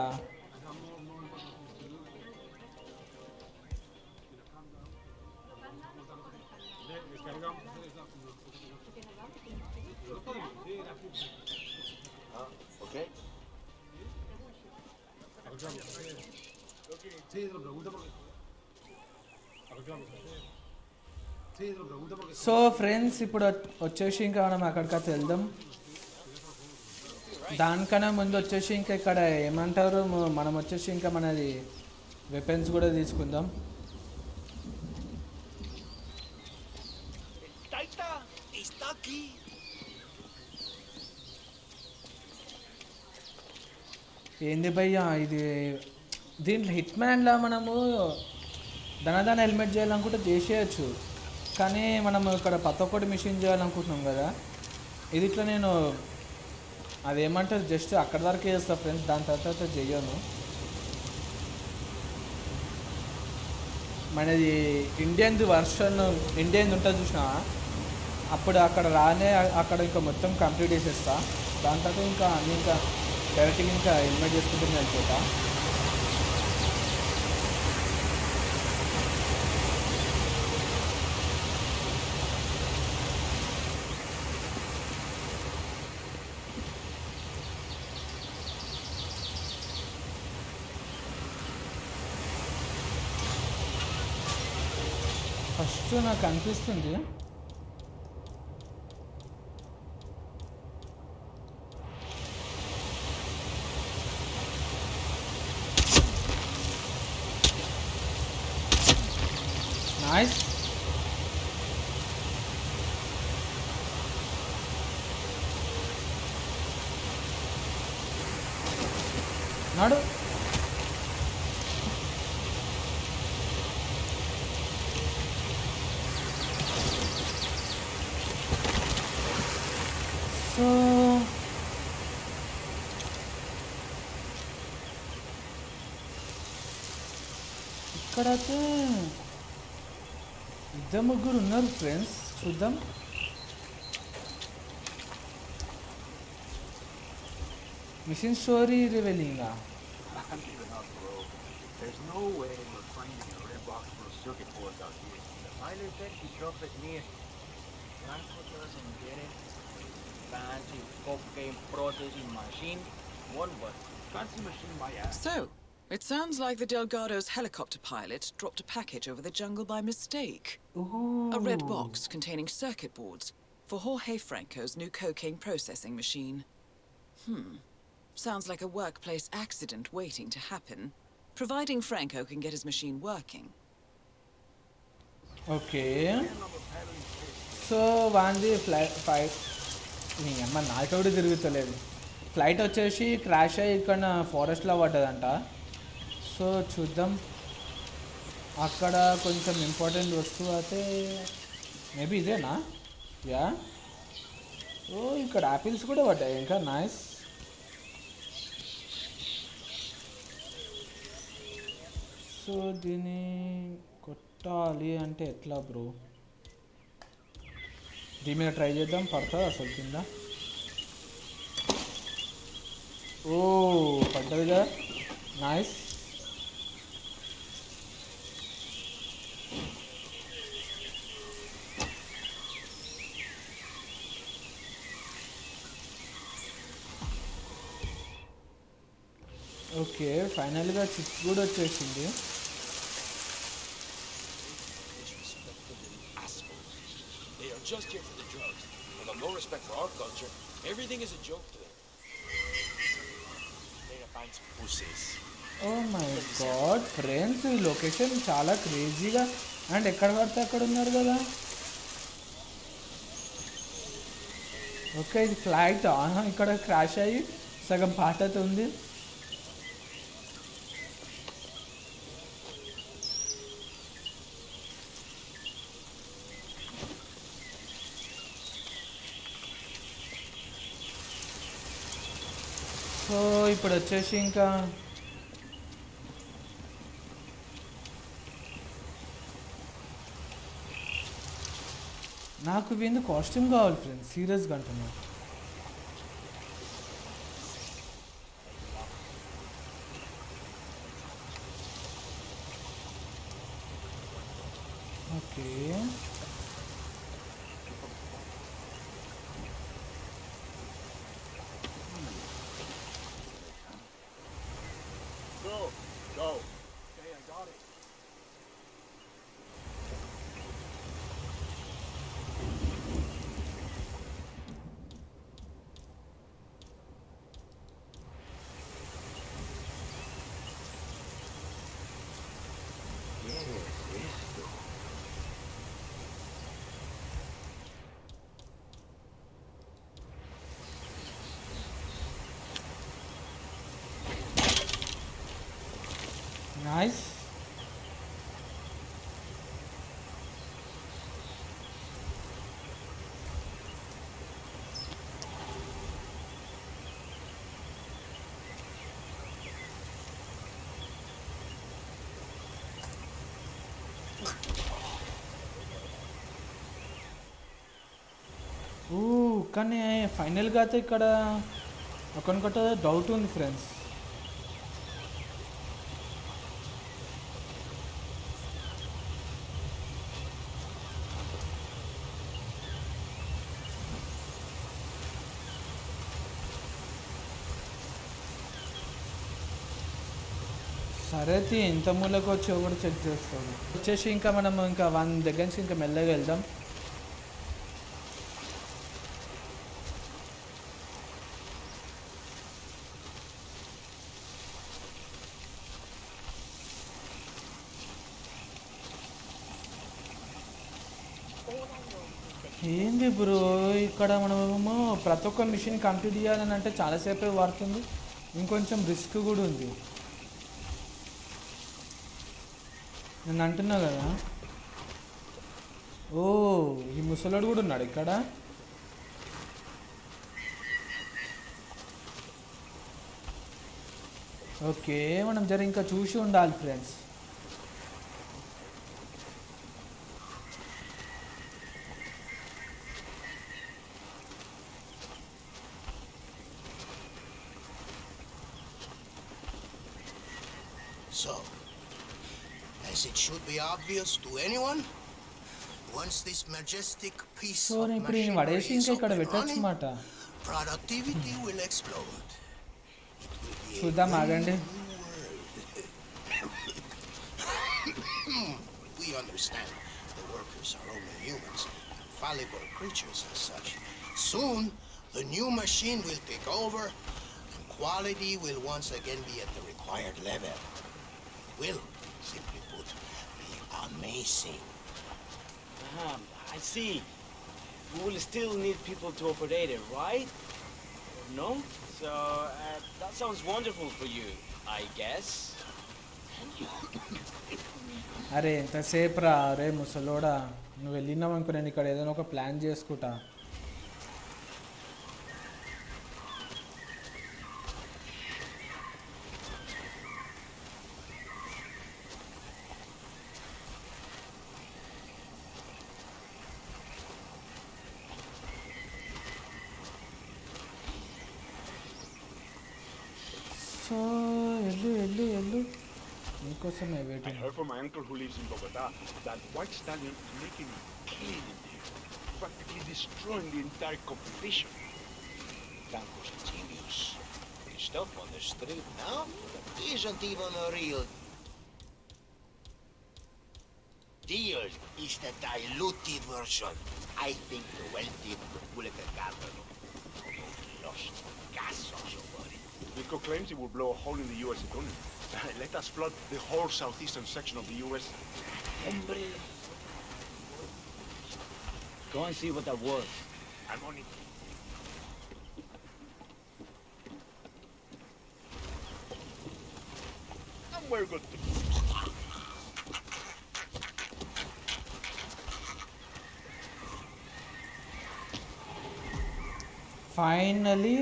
సో ఫ్రెండ్స్, ఇప్పుడు వచ్చేసి ఇంకా మనం అక్కడికైతే వెళ్దాం. దానికన్నా ముందు వచ్చేసి ఇంకా ఇక్కడ ఏమంటారు, మనం వచ్చేసి ఇంకా మనది వెపన్స్ కూడా తీసుకుందాం. ఏంది భయ్యా ఇది? దీంట్లో హిట్మ్యాన్లా మనము ధనదాన హెల్మెట్ చేయాలనుకుంటే చేసేయచ్చు, కానీ మనం ఇక్కడ ప్రతి ఒక్కటి మిషన్ చేయాలనుకుంటున్నాం కదా. ఇది ఇట్లా నేను అదేమంటారు జస్ట్ అక్కడ వరకే చేస్తాను ఫ్రెండ్స్, దాని తర్వాత చెయ్యను. మనది ఇండియన్ వర్షన్, ఇండియన్ ఉంటుంది చూసినా, అప్పుడు అక్కడ రానే అక్కడ ఇంకా మొత్తం కంప్లీట్ చేసేస్తా. దాని తర్వాత ఇంకా అన్నీ ఇంకా డైరెక్ట్గా ఇంకా హెల్మెట్ చేసుకుంటే వెళ్ళిపోతా. ఫస్ట్ నాకు అనిపిస్తుంది నైస్. నాడు సో ఇక్కడైతే ఇద్దరు ముగ్గురు ఉన్నారు ఫ్రెండ్స్, చూద్దాం. మిషన్ స్టోరీ రివెలింగా? I'm giving up, bro. There's no way we're finding a red box full of circuit boards out here. The pilot said he dropped it near. Franco doesn't get it. Fancy cocaine processing machine. One button. Fancy machine, my ass. So, it sounds like the Delgado's helicopter pilot dropped a package over the jungle by mistake. Ooh. A red box containing circuit boards for Jorge Franco's new cocaine processing machine. Sounds like a workplace accident waiting to happen, providing Franco can get his machine working. Okay. So, వాంది flight నీ అమ్మ నాకౌడు తిరుగుతలేదు. Flight వచ్చేసి crash అయ్యి ఇక్కడ ఫారెస్ట్లో పడ్డదంట. So చూద్దాం. అక్కడ కొంచెం ఇంపార్టెంట్ వస్తువు అయితే మేబీ ఇదేనా? యా. ఓ ఇక్కడ యాపిల్స్ కూడా పడ్డాయి ఇంకా, నైస్. సో దీన్ని కొట్టాలి అంటే ఎట్లా బ్రో? దీని మీద ట్రై చేద్దాం, పడుతుంది అసలు కింద. ఓ పడ్డదిగా, నైస్. ఓకే ఫైనల్గా చిప్ కూడా వచ్చేసింది. They are just here for the drugs. They have no respect for our culture. Everything is a joke to them. They're a bunch of pussies. Oh my God friends, ఈ location చాలా క్రేజీగా and ఎక్కడ పడితే అక్కడ ఉన్నారు కదా. Okay ఇది flight ఇక్కడ క్రాష్ అయ్యి సగం పాట ఉంది. సో ఇప్పుడు వచ్చేసి ఇంకా నాకు వీందు కాస్ట్యూమ్ కావాలి ఫ్రెండ్స్, సీరియస్గా అంటున్నా. Okay Go. Okay, I got it. కానీ ఫైనల్గా అయితే ఇక్కడ ఒకరికొక డౌట్ ఉంది ఫ్రెండ్స్. సరే అయితే ఎంత మూలకు వచ్చి ఒకటి చెక్ చేస్తాడు. వచ్చేసి ఇంకా మనం ఇంకా 1 దగ్గర నుంచి ఇంకా మెల్లగా వెళ్దాం. ఏంది బ్రో ఇక్కడ మనమేమో ప్రతి ఒక్క మిషన్ కంప్లీట్ చేయాలని అంటే చాలాసేపే పడుతుంది. ఇంకొంచెం రిస్క్ కూడా ఉంది. నేను అంటున్నా కదా. ఓ ఈ ముసలోడు కూడా ఉన్నాడు ఇక్కడ. ఓకే మనం జర ఇంకా చూసి ఉండాలి friends. So, as it should be obvious to anyone, once this majestic piece so of ఇప్పుడు ఈయన machinery పడేసి is ఇంకా up ఇక్కడ and పెట్టచ్చు running, అన్నమాట. productivity will explode. చూద్దాం ఆగండి. We understand the workers are only humans, fallible creatures as such. Soon, the new machine will take over, and quality will once again be at the required level. Will, simply put, be amazing. I see. We will still need people to operate it, right? No? So, that sounds wonderful for you, I guess. అరే ఎంతసేపు రా అరే ముసలోడా, నువ్వు వెళ్ళినావు అనుకో నేను ఇక్కడ ఏదైనా ఒక ప్లాన్ చేసుకుంటా. సో వెళ్ళు వెళ్ళు వెళ్ళు నీకోసమే I waiting. heard from my uncle who lives in Bogota that White Stallion is making a killing there, practically destroying the entire competition. Franco's a genius. The stuff on the street now isn't even a real deal. It's the diluted version. I think the wealthy will gather los casos over it. Nico claims it will blow a hole in the U.S. economy. Let us flood the whole southeastern section of the U.S. Hombre. Go and see what that was. I'm on it. And we're good to go. Finally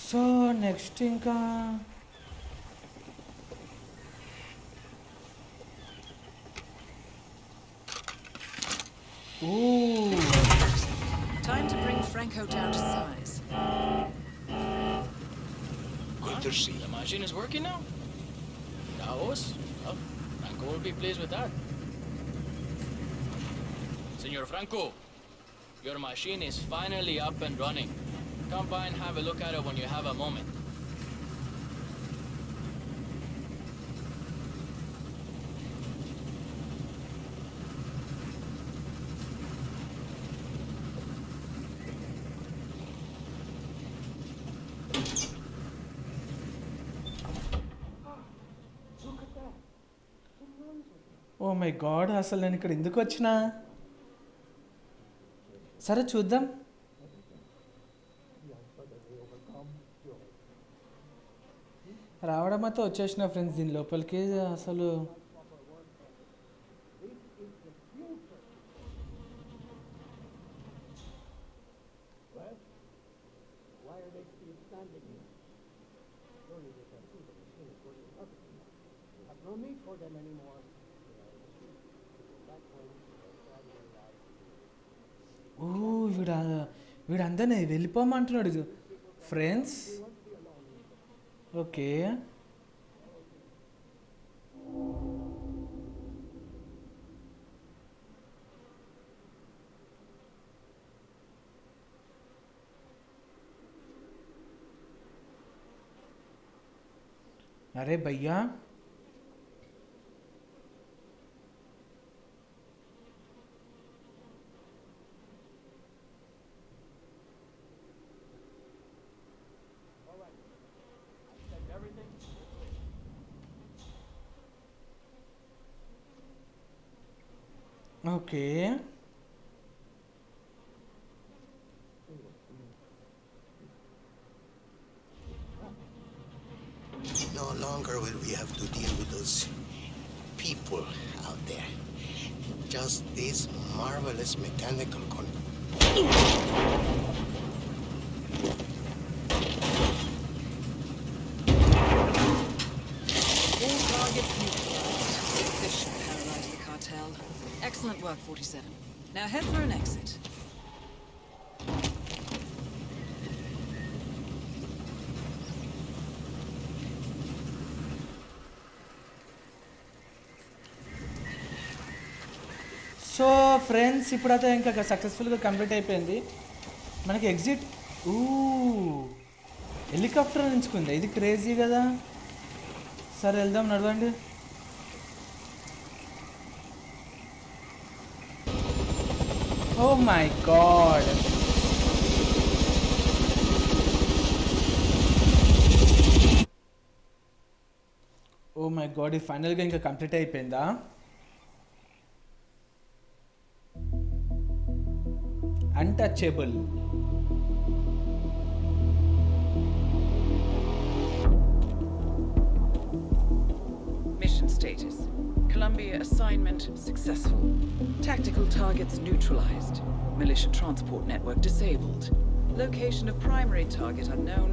so next ఇంకా Time to bring Franco down to size. Good to see. The machine is working now? Davos? Oh, Franco will be pleased with that. Senor Franco, your machine is finally up and running. Come by and have a look at it when you have a moment. Oh my god అసలు నేను ఇక్కడ ఎందుకు వచ్చినా. సరే చూద్దాం. రావడం అయితే వచ్చేసిన ఫ్రెండ్స్ దీని లోపలికి. అసలు Well, why are they still standing here? Surely they can see the machine is working perfectly. We have no need for them anymore. They are in the street. Go back home or try their lives. వీడందరినీ వెళ్ళిపోమంటున్నాడు friends. Okay, అరే భయ్యా okay. No longer will we have to deal with those people out there. Just this marvelous mechanical All targets neutralized. This should paralyze the cartel. Excellent work, 47. Now head for an exit. So friends, ఇప్పుడైతే ఇంకా సక్సెస్ఫుల్గా కంప్లీట్ అయిపోయింది. మనకి exit helicopter ఎంచుకుంది. ఇది crazy కదా. సరే వెళ్దాం, నడవండి. Oh my god, oh my god, ఇది ఫైనల్గా ఇంకా కంప్లీట్ అయిపోయిందా? Untouchable. Mission status. Columbia assignment successful. Tactical targets neutralized. Militia transport network disabled. Location of primary target unknown.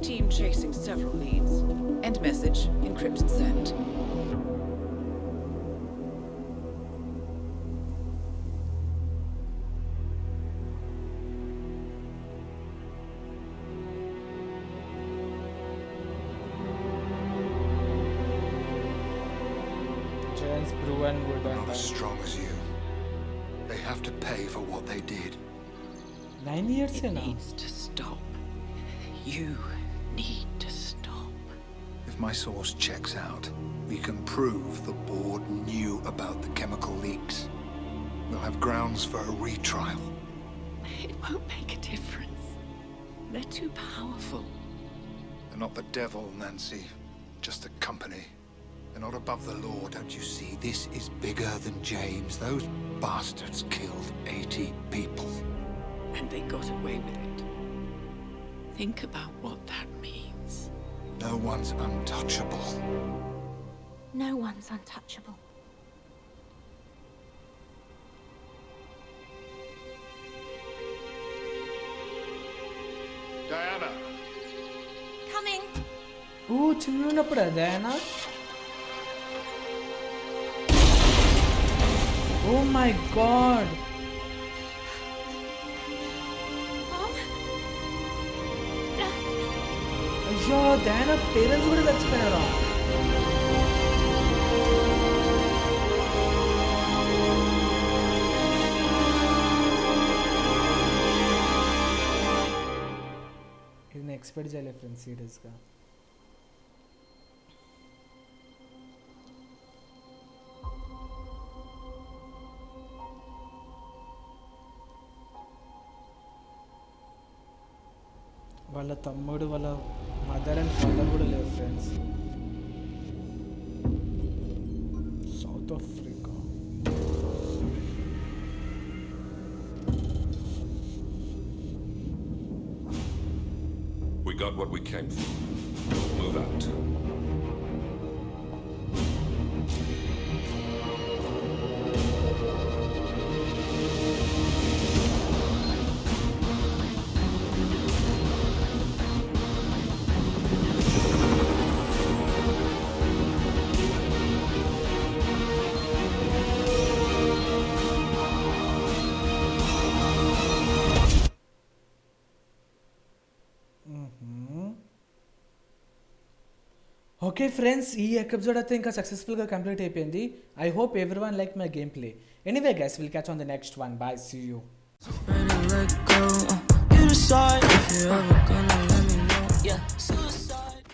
Team chasing several leads. End message. Encrypt and send. Not as strong as you. They have to pay for what they did. 9 years It needs to stop. You need to stop. If my source checks out, we can prove the board knew about the chemical leaks. We'll have grounds for a retrial. It won't make a difference. They're too powerful. They're not the devil, Nancy. Just a company. They're not above the law, don't you see? This is bigger than James. Those bastards killed 80 people. And they got away with it. Think about what that means. No one's untouchable. No one's untouchable. Diana! Coming! చిన్నప్పుడా Diana? Oh my god! Mom? Dad? అయ్యో, Diana parents కూడా చచ్చిపోయారా? ఇది expect చేయలేదు friends, సీరియస్గా. వాళ్ళ తమ్ముడు, వాళ్ళ mother and father కూడా లేరు friends. South Africa. We got what we came for. Move out. Okay friends, ఈ ఎపిసోడ్ అయితే ఇంకా సక్సెస్ఫుల్గా కంప్లీట్ అయిపోయింది. I hope everyone like my gameplay. Anyway guys, will catch on the next one. Bye, see you. You decide if you're ever gonna let me know. Yeah.